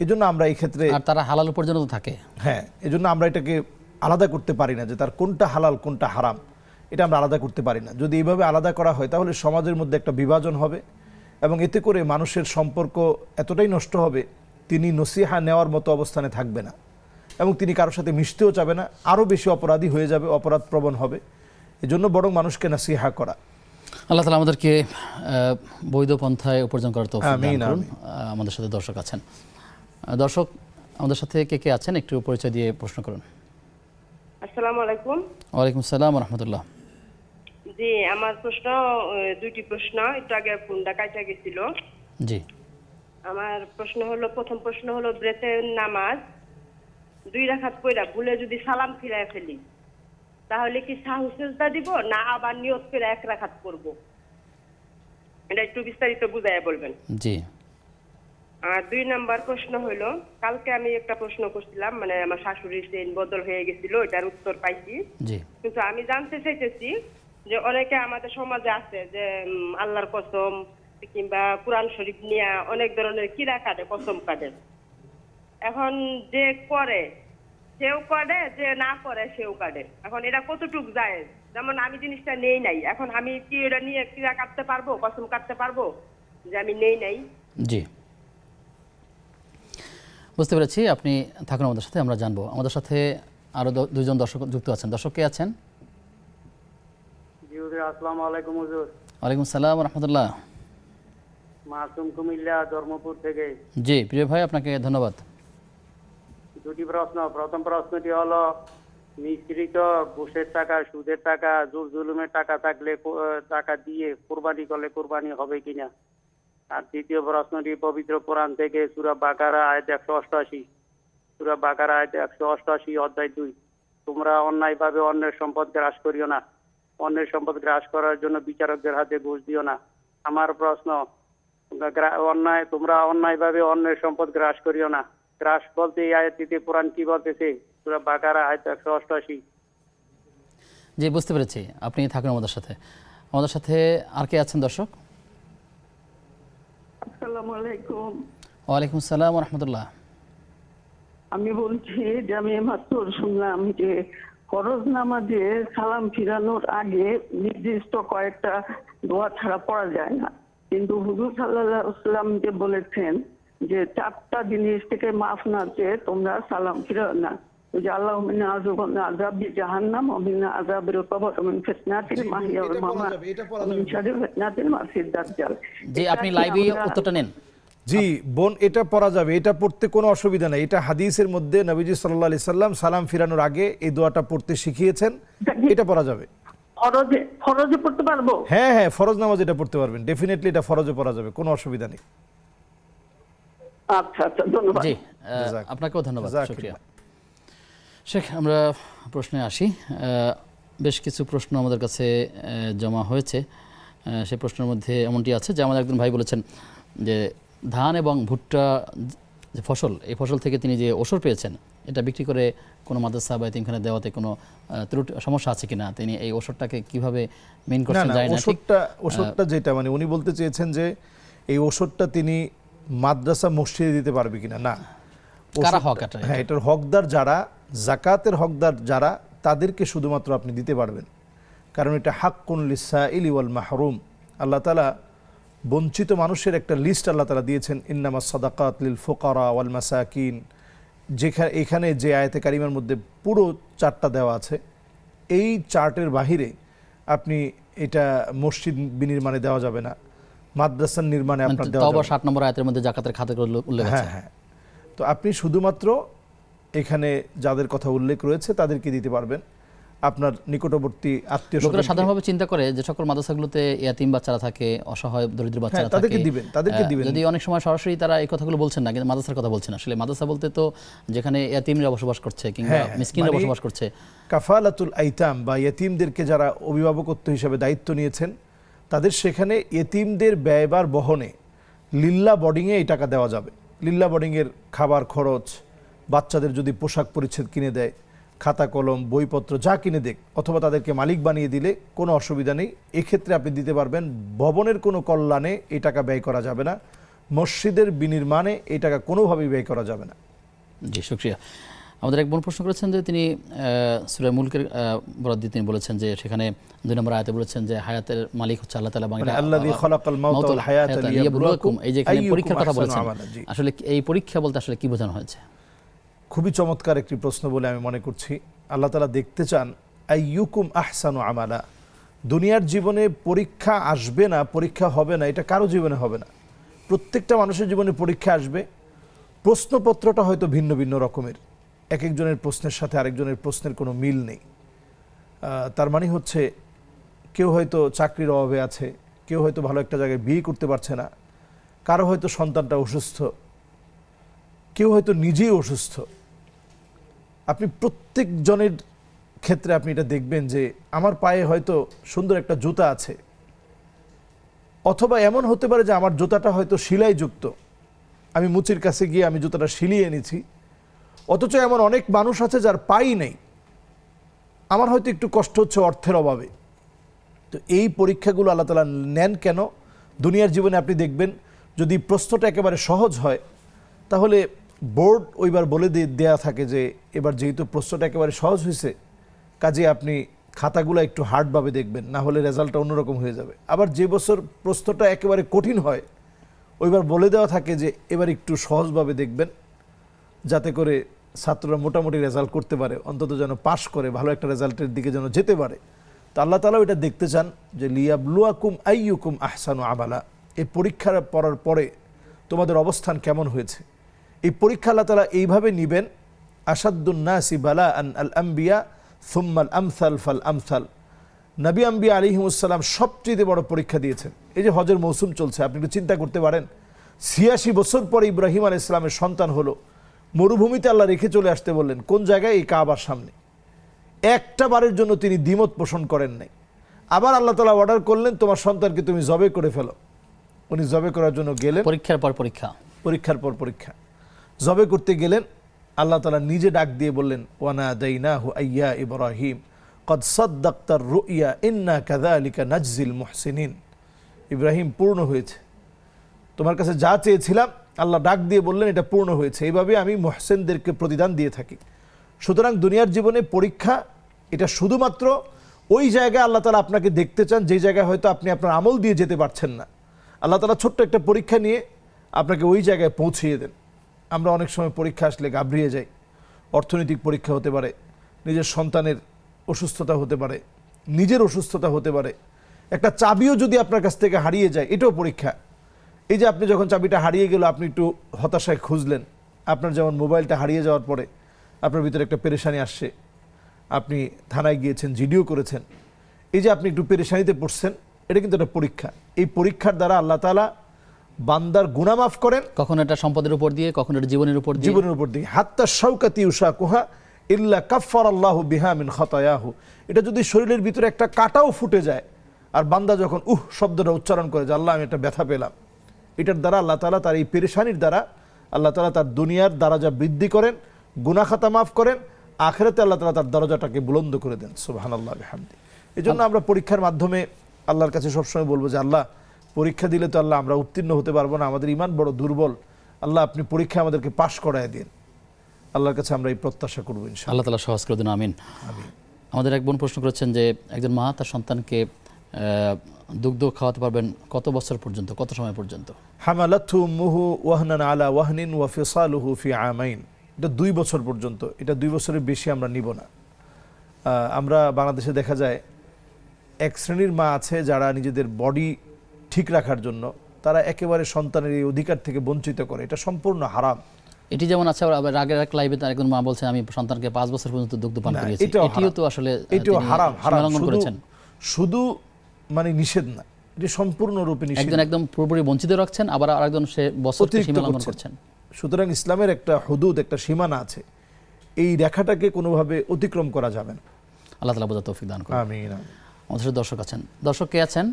এই জন্য আমরা এই ক্ষেত্রে, আর তারা হালাল উপার্জন তো থাকে, হ্যাঁ, এই জন্য আমরা এটাকে আলাদা করতে পারি না যে তার কোনটা হালাল কোনটা হারাম, এটা আমরা আলাদা করতে পারি না। যদি এইভাবে আলাদা করা হয় তাহলে সমাজের মধ্যে একটা বিভাজন হবে এবং এতে করে মানুষের সম্পর্ক এতটাই নষ্ট হবে, তিনি নসিহা নেওয়ার মতো অবস্থানে থাকবে না এবং তিনি কারোর সাথে মিশতেও চাবে না, আরও বেশি অপরাধী হয়ে যাবে, অপরাধ প্রবণ হবে। এজন্য বরং মানুষকে নসিহা করা। আল্লাহ তাআলা আমাদেরকে বৈধ পন্থায় উপার্জন করার তৌফিক দান আমিন, করুন। আমিন। আমাদের সাথে দর্শক আছেন, দর্শক আমাদের সাথে কে কে আছেন একটু পরিচয় দিয়ে প্রশ্ন করুন। আসসালামু আলাইকুম। ওয়ালাইকুম আসসালাম ওয়া রাহমাতুল্লাহ। জি, আমার প্রশ্ন দুইটি প্রশ্ন, একটু আগে ফোনটা কাটা গেছিল। জি, আমার প্রশ্ন হলো, প্রথম প্রশ্ন হলো ব্রেতের নামাজ 2 রাকাত পড়া ভুলে যদি সালাম ফিরায় ফেলি, তাহলে কি সাহু সিজদা দিব না আবার নিয়ত করে 1 রাকাত করব? এটা একটু বিস্তারিত বুঝাইয়া বলবেন। জি। আর 2 নাম্বার প্রশ্ন হলো, কালকে আমি একটা প্রশ্ন করছিলাম, মানে আমার শাশুড়ির চেইন বদল হয়ে গেছিল, এটার উত্তর পাইছি। জি, কিন্তু আমি জানতে চাইতেছি যে অনেকে আমাদের সমাজে আছে যে আল্লাহর কসম কিংবা কোরআন শরীফ নিয়ে অনেক ধরনের কিরা কাটে, কসম কাটে। এখন যে করে সেও কাটে, যে না করে সেও কাটে। এখন এটা কতটুক যায়? যেমন আমি জিনিসটা নেই নাই, এখন আমি কি এটা নিয়ে কিরা কাটতে পারবো, কসম কাটতে পারবো যে আমি নেই নাই? জি, বুঝতে পেরেছি। আপনি থাকুন আমাদের সাথে, আমরা জানবো। আমাদের সাথে আরও 2জন দর্শক যুক্ত আছেন। দর্শক কে আছেন? জি হুজুর, আসসালামু আলাইকুম হুজুর। ওয়ালাইকুম আসসালাম ওয়া রাহমাতুল্লাহ। মাসুম কুমিল্লা ধর্মপুর থেকে। জি প্রিয় ভাই, আপনাকে ধন্যবাদ। 2টি প্রশ্ন। প্রথম প্রশ্নটি হলো, মিশ্রিত ঘুষের টাকা, সুদের টাকা, জুলুমের টাকা থাকলে টাকা দিয়ে কোরবানি করলে কোরবানি হবে কিনা? আর দ্বিতীয় প্রশ্নটি পবিত্র কোরআন থেকে সূরা বাকারা আয়াত 188, সূরা বাকারা আয়াত 188 অধ্যায় 2, তোমরা অন্যায়ভাবে অন্যের সম্পদ গ্রাস করিও না, অন্যের সম্পদ গ্রাস করার জন্য বিচারকদের হাতে ঘুষ দিও না। আমার প্রশ্ন, তোমরা অন্যায়ভাবে অন্যের সম্পদ গ্রাস করিও না, গ্রাস বলতে এই আয়াতটিতে কোরআন কি বলতেছে? সূরা বাকারা আয়াত 188। জি, বুঝতে পেরেছি। আপনি থাকুন আমাদের সাথে। আমাদের সাথে আর কে আছেন দর্শক? আসসালামু আলাইকুম। ওয়ালাইকুম আসসালাম ওয়া রাহমাতুল্লাহ। আমি বলছি যে আমি মাত্র শুনলাম যে ফরজ নামাজে সালাম ফিরানোর আগে নির্দিষ্ট কয়েকটা দোয়া ছাড়া পড়া যায় না, কিন্তু হুজুর সাল্লাল্লাহু আলাইহি ওয়াসাল্লাম যে বলেছেন যে 4টা জিনিস থেকে মাফ না চেয়ে তোমরা সালাম ফিরাও না। ওই যে আল্লাহুম্মা ইন্নী আউযু বিকা আযাবি জাহান্নাম ওয়া মিন আযাবিল কবর ওয়া মিন ফিতনাতিল মাহইয়া ওয়াল মামাত ওয়া মিন শাররি ফিতনাতিল মাসিহ দাজ্জাল। জি, আপনি লাইভে উত্তরটা নেন। জি বোন, এটা পড়া যাবে, এটা পড়তে কোনো অসুবিধা নেই। এটা হাদিসের মধ্যে নবীজি সাল্লাল্লাহু আলাইহি সাল্লাম সালাম ফিরানোর আগে এই দোয়াটা পড়তে শিখিয়েছেন, এটা পড়া যাবে। ফরজে পড়তে পারবো? হ্যাঁ হ্যাঁ, ফরজ নামাজ এটা পড়তে পারবেন, ডেফিনেটলি এটা ফরজে পড়া যাবে, কোনো অসুবিধা নেই। আচ্ছা আচ্ছা, ধন্যবাদ। জি, জাযাক। আপনাকেও ধন্যবাদ, জাযাক শুকরিয়া। শেখ, আমরা প্রশ্নে আসি। বেশ কিছু প্রশ্ন আমাদের কাছে জমা হয়েছে। সেই প্রশ্নের মধ্যে এমনটি আছে যে আমাদের একজন ভাই বলেছেন যে ধান এবং ভুট্টা যে ফসল, এই ফসল থেকে তিনি যে ওসর পেয়েছেন, এটা বিক্রি করে কোনো মাদ্রাসা বা এতিমখানে দেওয়াতে কোনো ত্রুটি সমস্যা আছে কিনা, তিনি এই ওসরটাকে কিভাবে মেন না করছেন না, যায় না। ওষুধটা যেটা মানে উনি বলতে চেয়েছেন যে এই ওষুধটা তিনি মাদ্রাসা মসজিদে দিতে পারবে কিনা। না, কারা ওষুধটা- হক এটা? হ্যাঁ, এটার হকদার যারা, জাকাতের হকদার যারা, তাদেরকে শুধুমাত্র আপনি দিতে পারবেন, কারণ এটা হাক্কুন লিসাইলি ওয়াল মাহরুম। আল্লাহ তাআলা বঞ্চিত মানুষের একটা লিস্ট আল্লাহ তাআলা দিয়েছেন, ইন্নামাস সাদাকাত লিল ফুকারা ওয়াল মাসাকিন। এখানে যে আয়াতে কারিমার মধ্যে পুরো চার্টটা দেওয়া আছে, এই চার্টের বাহিরে আপনি এটা মসজিদ বিনির্মাণে দেওয়া যাবে না, মাদ্রাসার নির্মাণে আপনার দেওয়া যাবে তওবা না। 7 নম্বর আয়াতের মধ্যে জাকাতের খাতের উল্লেখ আছে। হ্যাঁ হ্যাঁ, তো আপনি শুধুমাত্র এখানে যাদের কথা উল্লেখ রয়েছে তাদেরকে দিতে পারবেন, আপনার নিকটবর্তী আত্মীয় লোকেরা স্বজনকে। সাধারণভাবে চিন্তা করে যে সকল মাদ্রাসাগুলোতে ইয়াতিম বাচ্চারা থাকে, অসহায় দরিদ্র বাচ্চারা থাকে, তাদেরকে দিবেন, তাদেরকে দিবেন। যদি অনেক সময় সরাসরি তারা এই কথাগুলো বলছেন না, কিন্তু মাদ্রাসার কথা বলছেন। আসলে মাদ্রাসা বলতে তো যেখানে ইয়াতিমরা বসবাস করছে কিংবা হ্যাঁ, মিসকিনরা মানে বসবাস করছে। কাফালাতুল আইতাম বা ইয়েতিমদেরকে যারা অভিভাবকত্ব হিসেবে দায়িত্ব নিয়েছেন, তাদের সেখানে ইয়েতিমদের ব্যয়ভার বহনে লিল্লা বোর্ডিংয়ে এই টাকা দেওয়া যাবে। লিল্লা বোর্ডিংয়ের খাবার খরচ, বাচ্চাদের যদি পোশাক পরিচ্ছদ কিনে দেয়, খাতা কলম বইপত্র যা কিনে দেখ, অথবা তাদেরকে মালিক বানিয়ে দিলে কোনো অসুবিধা নেই, এক্ষেত্রে আপনি দিতে পারবেন। ভবনের কোনো কল্যাণে এই টাকা ব্যয় করা যাবে না, মসজিদের বিনির্মাণে এই টাকা কোনোভাবেই ব্যয় করা যাবে না। জি, শুকরিয়া। আমাদের এক বোন প্রশ্ন করেছেন যে তিনি সূরা মুলকের বরাত দিয়ে তিনি বলেছেন যে সেখানে 2 নম্বর আয়াতে বলেছেন যে হায়াতের মালিক হচ্ছে আল্লাহ তাআলা, মানে আল্লাযী খালাকাল মাউতা ওয়াল হায়াতা লিয়াবলুয়াকুম, এই যে এখানে আইয়ুকুম পরীক্ষার কথা আহসানু বলেছেন, আমালা। জি, আসলে এই পরীক্ষা বলতে আসলে কি বোঝানো হয়েছে? খুবই চমৎকার একটি প্রশ্ন বলে আমি মনে করছি। আল্লাহ তাআলা দেখতে চান আইয়ুকুম আহসানু আমালা। দুনিয়ার জীবনে পরীক্ষা আসবে না, পরীক্ষা হবে না, এটা কারো জীবনে হবে না। প্রত্যেকটা মানুষের জীবনে পরীক্ষা আসবে। প্রশ্নপত্রটা হয়তো ভিন্ন ভিন্ন রকমের, এক একজনের প্রশ্নের সাথে আরেকজনের প্রশ্নের কোনো মিল নেই। তার মানে হচ্ছে কেউ হয়তো চাকরির অভাবে আছে, কেউ হয়তো ভালো একটা জায়গায় বিয়ে করতে পারছে না, কারো হয়তো সন্তানটা অসুস্থ, কেউ হয়তো নিজেই অসুস্থ। আপনি প্রত্যেক জনের ক্ষেত্রে আপনি এটা দেখবেন যে আমার পায়ে হয়তো সুন্দর একটা জুতা আছে, অথবা এমন হতে পারে যে আমার জুতাটা হয়তো সেলাইযুক্ত, আমি মুচির কাছে গিয়ে আমি জুতাটা সিলিয়ে এনেছি, অথচ এমন অনেক মানুষ আছে যার পাই নেই। আমার হয়তো একটু কষ্ট হচ্ছে অর্থের অভাবে। তো এই পরীক্ষাগুলো আল্লাহ তাআলা নেন কেন? দুনিয়ার জীবনে আপনি দেখবেন যদি প্রশ্নটা একেবারে সহজ হয়, তাহলে বোর্ড ওইবার বলে দেয়া থাকে যে এবার যেহেতু প্রশ্নটা একেবারে সহজ হয়েছে, কাজে আপনি খাতাগুলো একটু হার্ডভাবে দেখবেন, না হলে রেজাল্টটা অন্যরকম হয়ে যাবে। আবার যে বছর প্রশ্নটা একেবারে কঠিন হয়, ওইবার বলে দেওয়া থাকে যে এবার একটু সহজভাবে দেখবেন, যাতে করে ছাত্ররা মোটামুটি রেজাল্ট করতে পারে, অন্তত যেন পাশ করে ভালো একটা রেজাল্টের দিকে যেন যেতে পারে। তো আল্লাহ তাআলা এটা দেখতে চান যে লিয়াবলুয়াকুম আইয়ুকুম আহসানু আমালা। এই পরীক্ষার পড়ার পরে তোমাদের অবস্থান কেমন হয়েছে, এই পরীক্ষা আল্লাহ তাআলা এইভাবে নিবেন। আসাদ্দুন নাসি বালাআন আল আম্বিয়া সুম্মাল আমসাল ফাল আমসাল। নবী আম্বিয়া আলাইহিমুস সালাম সবচেয়ে বড় পরীক্ষা দিয়েছেন। এই যে হজের মৌসুম চলছে, আপনি একটু চিন্তা করতে পারেন, 86 বছর পরে ইব্রাহিম আলাইহিস সালামের সন্তান হলো, মরুভূমিতে আল্লাহ রেখে চলে আসতে বললেন, কোন জায়গায়? এই কাবার সামনে। একটা বারের জন্য তিনি দ্বিমত পোষণ করেন নাই। আবার আল্লাহ তাআলা অর্ডার করলেন, তোমার সন্তানকে তুমি জবে করে ফেলো। উনি জবে করার জন্য গেলেন, পরীক্ষার পর পরীক্ষা, পরীক্ষার পর পরীক্ষা। জবে করতে গেলেন, আল্লাহ তাআলা নিজে ডাক দিয়ে বললেন, ওয়ানাদাইনাহু আইয়া ইব্রাহিম কদ সাদ্দাকতার রুইয়া ইন্না কাযালিকা নাজজিল মুহসিনিন। ইব্রাহিম, পূর্ণ হয়েছে, তোমার কাছে যা চেয়েছিলাম আল্লাহ ডাক দিয়ে বললেন এটা পূর্ণ হয়েছে, এইভাবে আমি মুহসিনদেরকে প্রতিদান দিয়ে থাকি। সুতরাং দুনিয়ার জীবনে পরীক্ষা এটা শুধুমাত্র ওই জায়গায় আল্লাহ তাআলা আপনাকে দেখতে চান যে জায়গায় হয়তো আপনি আপনার আমল দিয়ে যেতে পারছেন না। আল্লাহ তাআলা ছোট্ট একটা পরীক্ষা নিয়ে আপনাকে ওই জায়গায় পৌঁছিয়ে দেন। আমরা অনেক সময় পরীক্ষা আসলে ঘাবড়িয়ে যাই। অর্থনৈতিক পরীক্ষা হতে পারে, নিজের সন্তানের অসুস্থতা হতে পারে, নিজের অসুস্থতা হতে পারে, একটা চাবিও যদি আপনার কাছ থেকে হারিয়ে যায় এটাও পরীক্ষা। এই যে আপনি যখন চাবিটা হারিয়ে গেল, আপনি একটু হতাশায় খুঁজলেন, আপনার যেমন মোবাইলটা হারিয়ে যাওয়ার পরে আপনার ভিতরে একটা পেরেশানি আসছে, আপনি থানায় গিয়েছেন, জিডিও করেছেন, এই যে আপনি একটু পেরেশানিতে পড়ছেন, এটা কিন্তু একটা পরীক্ষা। এই পরীক্ষার দ্বারা আল্লাহ তাআলা বান্দার গুনাহ মাফ করেন, কখনো এটা সম্পদের উপর দিয়ে, কখনো এটা জীবনের উপর দিয়ে। জীবনের উপর দিয়ে। হাত্তা শাওকাতি ইউশাকুহা ইল্লা কাফফারাল্লাহু বিহা মিন খাতায়াহু। এটা যদি শরীরের ভিতরে একটা কাঁটাও ফুটে যায়, আর বান্দা যখন শব্দটা উচ্চারণ করে যে আল্লাহ আমি একটা ব্যথা পেলাম, এটার দ্বারা আল্লাহ তাআলা তার এই পেরেশানির দ্বারা আল্লাহ তাআলা তার দুনিয়ার দরজা বৃদ্ধি করেন, গুনাহ খাতা মাফ করেন, আখিরাতে আল্লাহ তাআলা তার দরজাটাকে বুলন্দ করে দেন। সুবহানাল্লাহ বিহামদি। এজন্য আমরা পরীক্ষার মাধ্যমে আল্লাহর কাছে সবসময় বলবো যে আল্লাহ, পরীক্ষা দিলে তো আল্লাহ আমরা উত্তীর্ণ হতে পারবো না, আমাদের ঈমান বড় দুর্বল, আল্লাহ আপনি পরীক্ষা আমাদেরকে পাশ করায় দিন। আল্লাহর কাছে আমরা এই প্রত্যাশা করবো ইনশাআল্লাহ। আল্লাহ তাআলা সহজ করে দিন, আমিন। আমাদের এক বোন প্রশ্ন করেছেন যে একজন মা তার সন্তানকে দুগ্ধ খাওয়াতে পারবেন কত বছর পর্যন্ত, কত সময় পর্যন্ত? হামালাতহু উম্মুহু ওয়াহনান আলা ওয়াহনিন ওয়া ফিসালুহু ফি আমাইন। এটা 2 বছর পর্যন্ত, এটা 2 বছরের বেশি আমরা নিব না। আমরা বাংলাদেশে দেখা যায় এক শ্রেণীর মা আছে যারা নিজেদের বডি ঠিক রাখার জন্য তারা একেবারে সন্তানের এই অধিকার থেকে বঞ্চিত করে, এটা সম্পূর্ণ হারাম। এটি যেমন আছে, আবার আগের এক লাইভে তার একজন মা বলছেন আমি সন্তানকে 5 বছর পর্যন্ত দুগ্ধ পান করিয়েছি, এটিও তো আসলে এটিও হারাম। সীমালঙ্ঘন করেছেন। শুধু মানে নিষেধ না, এটি সম্পূর্ণরূপে নিষেধ। একজন একদম পুরোপুরি বঞ্চিত রাখছেন, আবার আরেকজন সে বছরকে সীমালঙ্ঘন করছেন। সুতরাং ইসলামের একটা হুদুদ, একটা সীমানা আছে, এই রেখাটাকে কোনোভাবে অতিক্রম করা যাবে না। আল্লাহ তাআলা বোঝার তৌফিক দান করুন। আমিন। আমাদের সাথে দর্শক আছেন। দর্শক কে আছেন?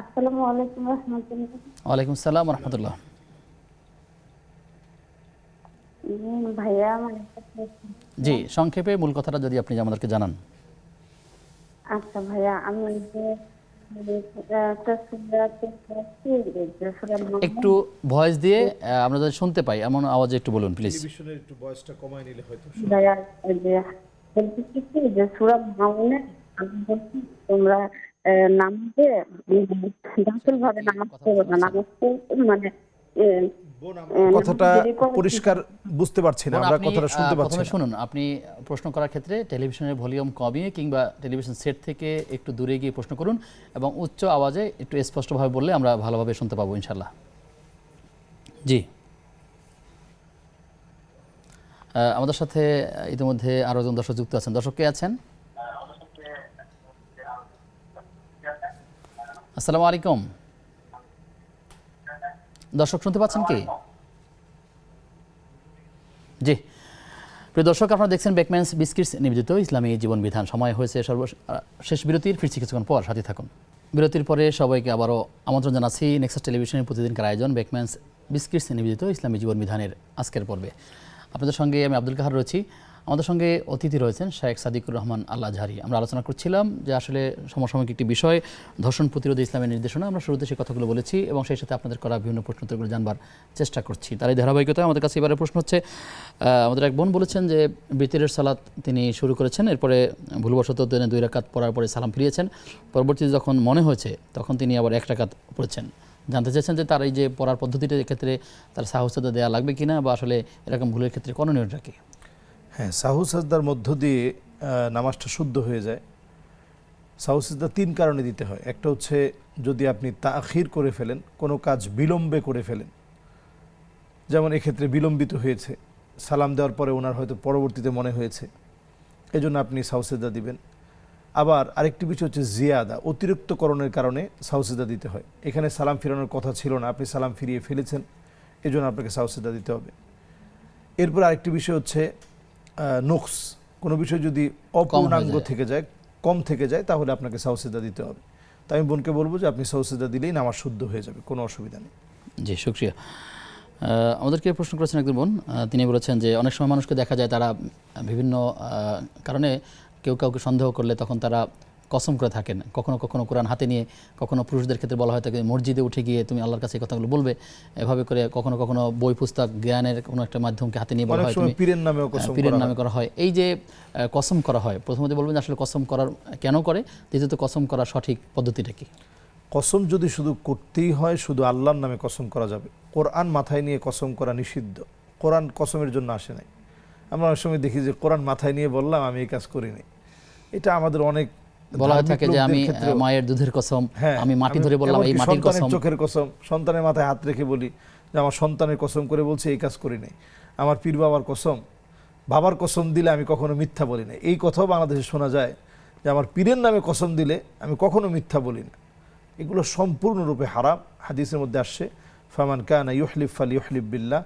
আসসালামু আলাইকুম ওয়া রাহমাতুল্লাহ। ওয়ালাইকুম আসসালাম ওয়া রাহমাতুল্লাহ। ভাইয়া জি, সংক্ষেপে মূল কথাটা যদি আপনি আমাদেরকে জানান। আচ্ছা ভাইয়া, আমি একটু ভয়েস দিয়ে আমরা যদি শুনতে পাই এমন আওয়াজে একটু বলুন প্লিজ। টেলিভিশনের একটু ভয়েসটা কমায় নিলে হয়তো। ভাইয়া বলতেছি কি যে সূরা মাউনে আমি বলছি তোমরা নামাজে গাফিল ভাবে নামাজ পড়ো না, নামাজ মানে কথাটা পরিষ্কার বুঝতে পারছি না, আমরা কথাটা শুনতে পাচ্ছি না। শুনুন, আপনি প্রশ্ন করার ক্ষেত্রে টেলিভিশনের ভলিউম কমিয়ে কিংবা টেলিভিশন সেট থেকে একটু দূরে গিয়ে প্রশ্ন করুন এবং উচ্চ আওয়াজে একটু স্পষ্টভাবে বললে আমরা ভালোভাবে শুনতে পাবো ইনশাআল্লাহ। জি, আমাদের সাথে ইতিমধ্যে আরো একজন দর্শক যুক্ত আছেন। দর্শক কে আছেন? আসসালামু আলাইকুম। দর্শক শুনতে পাচ্ছেন কি? জি, প্রিয় দর্শক, আপনারা দেখছেন বেকম্যানস বিস্কিটস নিবেদিত ইসলামী জীবন বিধান। সময় হয়েছে সর্বশেষ বিরতির, ফিরছি কিছুক্ষণ পর, সাথে থাকুন। বিরতির পরে সবাইকে আবারও আমন্ত্রণ জানাচ্ছি নেক্সাস টেলিভিশনের প্রতিদিনকার আয়োজন বেকম্যানস বিস্কিটস নিবেদিত ইসলামী জীবন বিধানের আজকের পর্বে। আপনাদের সঙ্গে আমি আব্দুল কাহার রয়েছি। আমাদের সঙ্গে অতিথি রয়েছেন শেখ সাদিকুর রহমান আল আজহারি। আমরা আলোচনা করছিলাম যে আসলে সমসাময়িক একটি বিষয়, ধর্ষণ প্রতিরোধ ইসলামের নির্দেশনা। আমরা শুরুতে সেই কথাগুলো বলেছি এবং সেই সাথে আপনাদের করা বিভিন্ন প্রশ্ন উত্তরগুলো জানবার চেষ্টা করছি। তার এই ধারাবাহিকতায় আমাদের কাছে এবারে প্রশ্ন হচ্ছে, আমাদের এক বোন বলেছেন যে বিতিরের সালাত তিনি শুরু করেছেন, এরপরে ভুলবশত তিনি 2 রাকাত পড়ার পরে সালাম ফিরিয়েছেন, পরবর্তীতে যখন মনে হয়েছে তখন তিনি আবার 1 রাকাত পড়েছেন। জানতে চাইছেন যে তার এই যে পড়ার পদ্ধতিটা ক্ষেত্রে তার সাহসতা দেওয়া লাগবে কিনা, বা আসলে এরকম ভুলের ক্ষেত্রে করণীয়টা কি? হ্যাঁ, সাহু সাজদার মধ্য দিয়ে নামাজটা শুদ্ধ হয়ে যায়। সাহু সাজদা 3 কারণে দিতে হয়। একটা হচ্ছে যদি আপনি তাখির করে ফেলেন, কোনো কাজ বিলম্বে করে ফেলেন, যেমন এক্ষেত্রে বিলম্বিত হয়েছে, সালাম দেওয়ার পরে ওনার হয়তো পরবর্তীতে মনে হয়েছে, এজন্য আপনি সাহু সাজদা দিবেন। আবার আরেকটি বিষয় হচ্ছে জিয়াদা, অতিরিক্তকরণের কারণে সাহু সাজদা দিতে হয়। এখানে সালাম ফিরানোর কথা ছিল না, আপনি সালাম ফিরিয়ে ফেলেছেন, এজন্য আপনাকে সাহু সাজদা দিতে হবে। এরপর আরেকটি বিষয় হচ্ছে নকস, কোনো বিষয় যদি অপূর্ণাঙ্গ থেকে যায়, কম থেকে যায়, তাহলে আপনাকে সাহু সিজদা দিতে হবে। তাই আমি বোনকে বলবো যে আপনি সাহু সিজদা দিলেই নামাজ শুদ্ধ হয়ে যাবে, কোনো অসুবিধা নেই। জি, শুকরিয়া। আমাদেরকে প্রশ্ন করেছেন একজন বোন, তিনি বলেছেন যে অনেক সময় মানুষকে দেখা যায় তারা বিভিন্ন কারণে কেউ কাউকে সন্দেহ করলে তখন তারা কসম করে থাকেন। কখনো কখনো কোরআন হাতে নিয়ে, কখনো পুরুষদের ক্ষেত্রে বলা হয় তাকে মসজিদে উঠে গিয়ে তুমি আল্লাহর কাছে এই কথাগুলো বলবে, এভাবে করে কখনো কখনো বই পুস্তক জ্ঞানের কোনো একটা মাধ্যমকে হাতে নিয়ে বলা হয় তুমি পীরের নামে করা হয়। এই যে কসম করা হয়, প্রথমত বলবেন যে আসলে কসম করার কেন করে, দ্বিতীয়ত কসম করার সঠিক পদ্ধতিটা কি? কসম যদি শুধু করতেই হয়, শুধু আল্লাহর নামে কসম করা যাবে। কোরআন মাথায় নিয়ে কসম করা নিষিদ্ধ। কোরআন কসমের জন্য আসে নাই। আমরা অনেক সময় দেখি যে কোরআন মাথায় নিয়ে বললাম আমি এই কাজ করিনি, এটা আমাদের অনেক বলা হয়ে থাকে যে আমি মায়ের দুধের কসম, আমি মাটি ধরে বললাম এই মাটির কসম, চোখের কসম, সন্তানের মাথায় হাত রেখে বলি যে আমার সন্তানের কসম করে বলছি এই কাজ করি নাই, আমার পীর বাবার কসম, বাবার কসম দিলে আমি কখনো মিথ্যা বলি না। এই কথাও বাংলাদেশে শোনা যায় যে আমার পীরের নামে কসম দিলে আমি কখনো মিথ্যা বলি না, এগুলো সম্পূর্ণরূপে হারাম। হাদিসের মধ্যে আসছে ফামান কানা ইউহলিফ ফালিইউহলিফ বিল্লাহ,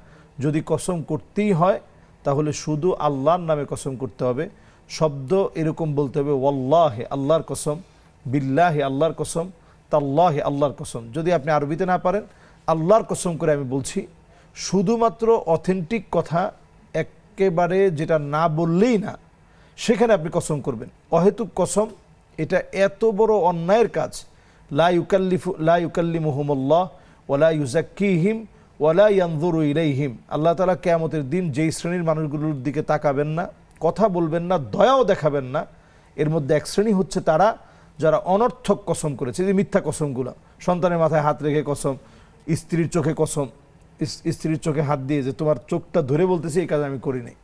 যদি কসম করতেই হয় তাহলে শুধু আল্লাহর নামে কসম করতে হবে। শব্দ এরকম বলতে হবে ওয়াল্লাহি আল্লাহর কসম, বিল্লাহি আল্লাহর কসম, তাল্লাহি আল্লাহর কসম। যদি আপনি আরবিতে না পারেন, আল্লাহর কসম করে আমি বলছি, শুধুমাত্র অথেন্টিক কথা একেবারে যেটা না বললেই না সেখানে আপনি কসম করবেন। অহেতুক কসম এটা এত বড় অন্যায়ের কাজ। লা ইউকাল্লিমুহুমুল্লাহ ওয়ালা ইউযাক্কিহিম ওয়ালা ইয়ানযুরু ইলাইহিম। আল্লাহ তাআলা কিয়ামতের দিন যেই শ্রেণীর মানুষগুলোর দিকে তাকাবেন না, কথা বলবেন না, দয়াও দেখাবেন না, এর মধ্যে এক শ্রেণী হচ্ছে তারা যারা অনর্থক কসম করেছে, যে মিথ্যা কসমগুলো, সন্তানের মাথায় হাত রেখে কসম, স্ত্রীর চোখে কসম, স্ত্রীর চোখে হাত দিয়ে যে তোমার চোখটা ধরে বলতেছি এই কাজ আমি করি নাই,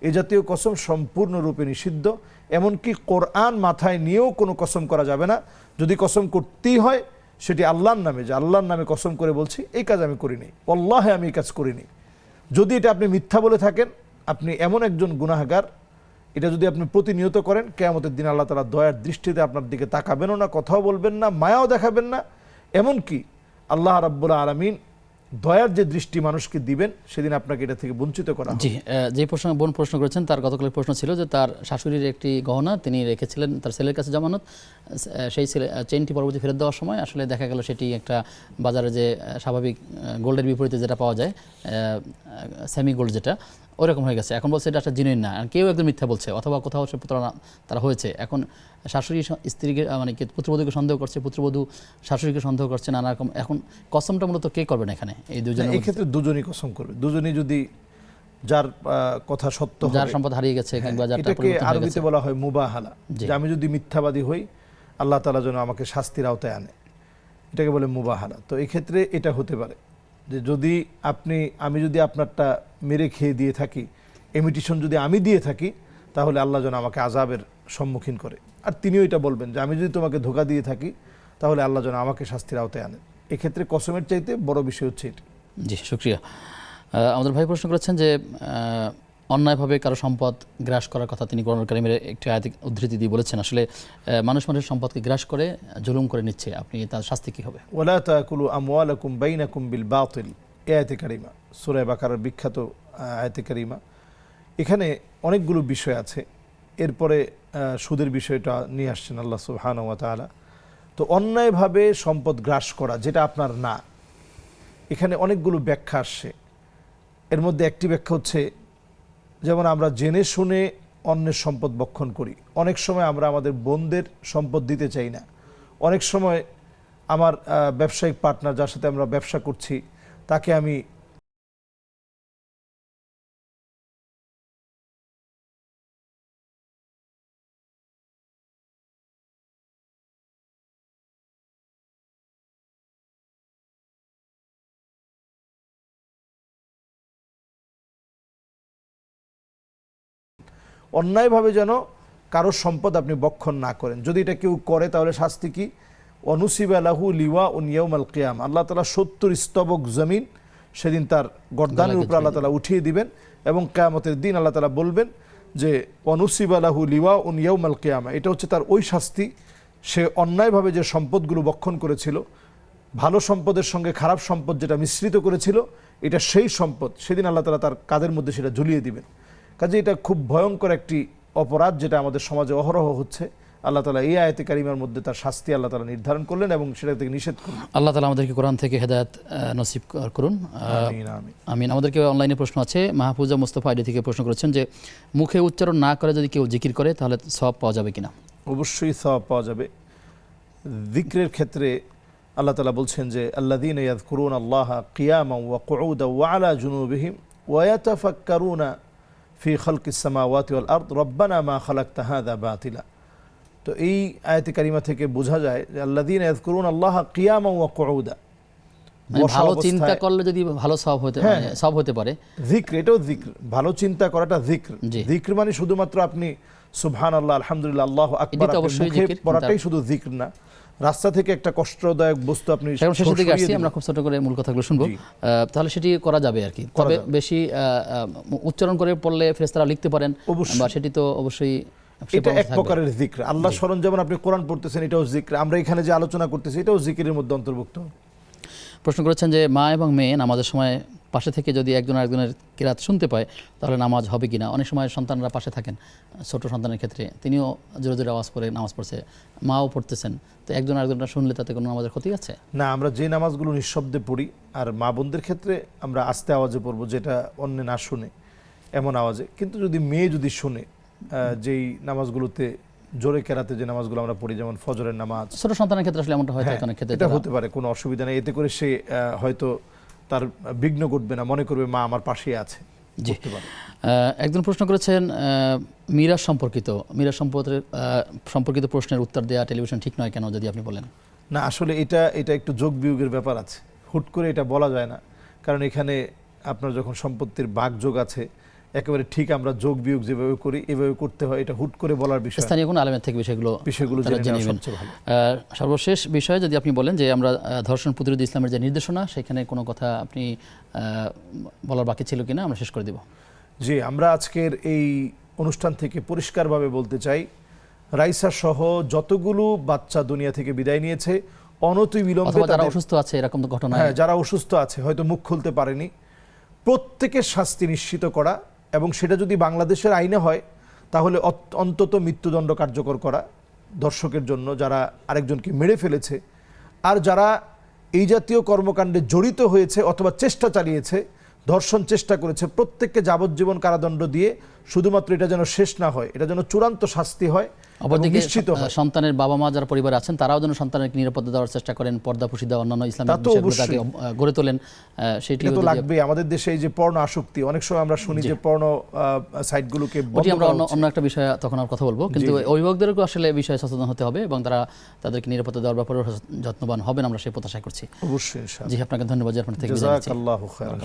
এ জাতীয় কসম সম্পূর্ণরূপে নিষিদ্ধ। এমনকি কোরআন মাথায় নিয়েও কোনো কসম করা যাবে না। যদি কসম করতেই হয় সেটি আল্লাহর নামে, যে আল্লাহর নামে কসম করে বলছি এই কাজ আমি করি নাই, আল্লাহে আমি এই কাজ করি নাই। যদি এটা আপনি মিথ্যা বলে থাকেন, আপনি এমন একজন গুনাহগার, এটা যদি আপনি প্রতিনিয়ত করেন, কিয়ামতের দিন আল্লাহ তাআলা দয়ার দৃষ্টিতে আপনার দিকে তাকাবেনও না, কথাও বলবেন না, মায়াও দেখাবেন না। এমনকি আল্লাহ রাব্বুল আলামিন দয়ার যে দৃষ্টি মানুষকে দিবেন, সেদিন আপনাকে এটা থেকে বঞ্চিত করা হবে। জি, যে বোন প্রশ্ন করেছেন, তার গতকালের প্রশ্ন ছিল যে তার শাশুড়ির একটি গহনা তিনি রেখেছিলেন তার ছেলের কাছে জামানত, সেই চেইনটি পরবর্তী ফেরত দেওয়ার সময় আসলে দেখা গেল সেটি একটা বাজারে যে স্বাভাবিক গোল্ডের বিপরীতে যেটা পাওয়া যায়, সেমি গোল্ড যেটা, ওরকম হয়ে গেছে। এখন বলছে এটা একটা জিনিস না, কেউ একদম মিথ্যা বলছে, অথবা কোথাও সে প্রতারণা তারা হয়েছে। এখন শাশুড়ি স্ত্রীকে মানে কি পুত্রবধূকে সন্দেহ করছে, পুত্রবধূ শাশুড়িকে সন্দেহ করছে, নানা রকম। এখন কসমটা মূলত কে করবেন এখানে? এই দুজনের এই ক্ষেত্রে দুজনই কসম করবে। দুজনই যদি যার কথা সত্য, যার সম্পদ হারিয়ে গেছে কিংবা যার এটাকে আরবিতে বলা হয় মুবাহালা, যে আমি যদি মিথ্যাবাদী হই আল্লাহ তাআলা যেন আমাকে শাস্তির আওতায় আনে, এটাকে বলে মুবাহালা। তো এই ক্ষেত্রে এটা হতে পারে যে যদি আমি যদি আপনারটা মেরে খেয়ে দিয়ে থাকি, ইমিটেশন যদি আমি দিয়ে থাকি, তাহলে আল্লাহ যেন আমাকে আযাবের সম্মুখীন করে। আর তিনিও এটা বলবেন যে আমি যদি তোমাকে ধোঁকা দিয়ে থাকি, তাহলে আল্লাহ যেন আমাকে শাস্তির আওতায় আনেন। এক্ষেত্রে কসমের চাইতে বড় বিষয় হচ্ছে এটা। জি, শুকরিয়া। আমাদের ভাই প্রশ্ন করেছেন যে অন্যায়ভাবে কারো সম্পদ গ্রাস করার কথা তিনি কোরআনুল কারীমের একটি আয়াত উদ্ধৃতি দিয়ে বলেছেন। আসলে মানুষের সম্পদকে গ্রাস করে জুলুম করে নিচ্ছে, আপনি তার শাস্তি কী হবে? ওয়ালা তাকুলু আমওয়ালাকুম বাইনাকুম বিল বাতিল, এই আয়াতে কারিমা, সূরা বাকারার বিখ্যাত আয়াতে কারিমা। এখানে অনেকগুলো বিষয় আছে। এরপরে সুদের বিষয়টা নিয়ে আসছেন আল্লাহ সুবহানাহু ওয়া তাআলা। তো অন্যায়ভাবে সম্পদ গ্রাস করা যেটা আপনার না, এখানে অনেকগুলো ব্যাখ্যা আসছে। এর মধ্যে একটি ব্যাখ্যা হচ্ছে, যেমন আমরা জেনে শুনে অন্যের সম্পদ ভক্ষণ করি। অনেক সময় আমরা আমাদের বোনদের সম্পদ দিতে চাই না। অনেক সময় আমার ব্যবসায়িক পার্টনার, যার সাথে আমরা ব্যবসা করছি, তাকে আমি অন্যায়ভাবে যেন কারোর সম্পদ আপনি ভক্ষণ না করেন। যদি এটা কেউ করে তাহলে শাস্তি কি? অনুসিবা লাহু লিওয়াউন ইয়াউমাল কিয়ামা, আল্লাহ তাআলা 70 স্তবক জমিন সেদিন তার গর্দানের উপর আল্লাহ তাআলা উঠিয়ে দিবেন, এবং কিয়ামতের দিন আল্লাহ তাআলা বলবেন যে অনুসিবা লাহু লিওয়াউন ইয়াউমাল কিয়ামা। এটা হচ্ছে তার ওই শাস্তি। সে অন্যায়ভাবে যে সম্পদগুলো ভক্ষণ করেছিল, ভালো সম্পদের সঙ্গে খারাপ সম্পদ যেটা মিশ্রিত করেছিল, এটা সেই সম্পদ সেদিন আল্লাহ তাআলা তার কাঁধের মধ্যে সেটা ঝুলিয়ে দিবেন। কাজে এটা খুব ভয়ঙ্কর একটি অপরাধ, যেটা আমাদের সমাজে অহরহ হচ্ছে। আল্লাহ তাআলা এই আয়াতে কারিমার মধ্যে তার শাস্তি আল্লাহ তাআলা নির্ধারণ করলেন এবং সেটা থেকে নিষেধ করলেন। আল্লাহ তাআলা আমাদেরকে কোরআন থেকে হেদায়েত নসিব করুন, আমিন আমিন। আমিন। আমাদেরকে অনলাইনে প্রশ্ন আছে, মাহফুজা মুস্তাফা আইডি থেকে প্রশ্ন করেছেন যে মুখে উচ্চারণ না করে যদি কেউ জিকির করে তাহলে সওয়াব পাওয়া যাবে কিনা? অবশ্যই সওয়াব পাওয়া যাবে। যিকরের ক্ষেত্রে আল্লাহ তাআলা বলছেন যে আল্লাযীনা ইয়াযকুরুনাল্লাহা কিয়ামান ওয়া কুউদান ওয়া আলা জুনুবিহিম ওয়া ইয়াতাফাক্কারুনা ফি খালকিস সামাওয়াতি ওয়াল আরদ রব্বানা মা খালাকতা হাযা বাতিলা। তো এই আয়াতে কারিমা থেকে বোঝা যায় যে আল্লাযীনা ইয়াযকুরুনাল্লাহা কিয়ামান ওয়া কুউদা, ভালো চিন্তা করলে যদি ভালো সওয়াব হতে পারে। যিকর, এটাও যিকর, ভালো চিন্তা করাটা যিকর। যিকর মানে শুধুমাত্র আপনি সুবহানাল্লাহ, আলহামদুলিল্লাহ, আল্লাহু আকবার মুখে পড়াটাই শুধু যিকর না। রাস্তা থেকে একটা কষ্টদায়ক বস্তু আপনি শেষের দিকে আসছি, আমরা খুব ছোট করে মূল কথাগুলো শুনবো, তাহলে সেটি করা যাবে আর কি। তবে বেশি উচ্চারণ করে পড়লে ফেরেশতারা লিখতে পারেন, বা সেটি তো অবশ্যই এটা এক প্রকারের জিক্র। আল্লাহ স্মরণ, যেমন আপনি কোরআন পড়তেছেন এটাও জিক্র, আমরা এখানে যে আলোচনা করতেছি এটাও জিকিরের মধ্যে অন্তর্ভুক্ত। প্রশ্ন করেছেন যে মা এবং মেয়ে নামাজের সময় পাশে থেকে যদি একজন আরেকজনের কিরাত শুনতে পায় তাহলে নামাজ হবে কিনা? অনেক সময় সন্তানরা পাশে থাকেন, ছোট সন্তানের ক্ষেত্রে তিনিও জোরে জোরে আওয়াজ করে নামাজ পড়ছে, মাও পড়তেছেন, তো একজন আরেকজনটা শুনলে তাতে কোনো নামাজের ক্ষতি আছে? না, আমরা যে নামাজগুলো নিঃশব্দে পড়ি, আর মা বোনদের ক্ষেত্রে আমরা আস্তে আওয়াজে পড়বো, যেটা অন্য না শুনে এমন আওয়াজে। কিন্তু যদি মেয়ে যদি শুনে, যেই নামাজগুলোতে জোরে কেরাতে যে নামাজগুলো আমরা পড়ি, যেমন ফজরের নামাজ, ছোট সন্তানের ক্ষেত্রে আসলে এমনটা হয় অনেক ক্ষেত্রে, এটা হতে পারে, কোনো অসুবিধা নেই। এতে করে সে হয়তো তার বিঘ্ন ঘটবে না, মনে করবে মা আমার পাশে আছে। জি। একজন প্রশ্ন করেছেন মিরাজ সম্পর্কিত প্রশ্নের উত্তর দেওয়া টেলিভিশন ঠিক নয় কেন, যদি আপনি বলেন। না, আসলে এটা একটু যোগ বিয়োগের ব্যাপার আছে, হুট করে এটা বলা যায় না। কারণ এখানে আপনার যখন সম্পত্তির ভাগযোগ আছে, একেবারে ঠিক আমরা যোগ বিয়োগ যেভাবে করি এভাবে করতে হয়, এটা হুট করে বলার বিষয়। স্থানীয় কোনো আলেমের থেকে বিষয়গুলো জেনে নেবেন। সর্বশেষ বিষয় যদি আপনি বলেন যে আমরা ধর্ষণ প্রতিরোধী ইসলামের যে নির্দেশনা, সেখানে কোনো কথা আপনি বলার বাকি ছিল কিনা, আমরা শেষ করে দেব। জি, আমরা আজকের এই অনুষ্ঠান থেকে পরিষ্কারভাবে বলতে চাই, রাইসা সহ যতগুলো বাচ্চা দুনিয়া থেকে বিদায় নিয়েছে অনতিবিলম্বে, যারা অসুস্থ আছে এরকম ঘটনা, যারা অসুস্থ আছে হয়তো মুখ খুলতে পারেনি, প্রত্যেকের শাস্তি নিশ্চিত করা, এবং সেটা যদি বাংলাদেশের আইনে হয় তাহলে অন্তত মৃত্যুদণ্ড কার্যকর করা দর্শকের জন্য, যারা আরেকজনকে মেরে ফেলেছে। আর যারা এই জাতীয় কর্মকাণ্ডে জড়িত হয়েছে অথবা চেষ্টা চালিয়েছে, ধর্ষণ চেষ্টা করেছে, প্রত্যেককে যাবজ্জীবন কারাদণ্ড দিয়ে শুধুমাত্র এটা যেন শেষ না হয়, এটা যেন চূড়ান্ত শাস্তি হয়। অপরদিকে সন্তানের বাবা মা যারা পরিবারে আছেন তারাও যেন সন্তানের নিরাপত্তা দেওয়ার চেষ্টা করেন, পর্দা পুশিদা অন্যান্য ইসলামিক বিষয়গুলোকে গড়ে তোলেন, সেটি তো লাগবে। আমাদের দেশে এই যে পর্ণ আসক্তি, অনেক সময় আমরা শুনি যে পর্ণ সাইটগুলোকে, আমরা অন্য একটা বিষয় তখন আর কথা বলবো, কিন্তু অভিভাবকদেরকেও আসলে বিষয়ে সচেতন হতে হবে এবং তারা তাদেরকে নিরাপত্তা দেওয়ার ব্যাপারে যত্নবান হবেন, আমরা সেই প্রত্যাশা করছি। অবশ্যই ইনশাআল্লাহ। জি, আপনাকে ধন্যবাদ। জাযাকাল্লাহু খায়রান।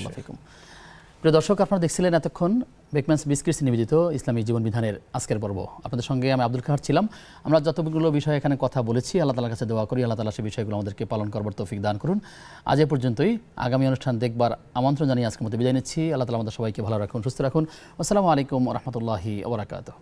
প্রিয় দর্শক, আপনারা দেখছিলেন এতক্ষণ বেকম্যানস বিস্কিটস নিবেদিত ইসলামী জীবন বিধানের আজকের পর্ব। আপনাদের সঙ্গে আমি আব্দুল কাহার ছিলাম। আমরা যতগুলো বিষয় এখানে কথা বলেছি, আল্লাহ তাআলার কাছে দোয়া করি আল্লাহ তাআলা সেই বিষয়গুলো আমাদেরকে পালন করবার তৌফিক দান করুন। আজ এ পর্যন্তই। আগামী অনুষ্ঠান দেখবার আমন্ত্রণ জানিয়ে আজকের মতো বিদায় নিচ্ছি। আল্লাহ তাআলা আমাদের সবাইকে ভালো রাখুন, সুস্থ রাখুন। আসসালামু আলাইকুম ওয়া রাহমাতুল্লাহি ওয়া বারাকাতুহু।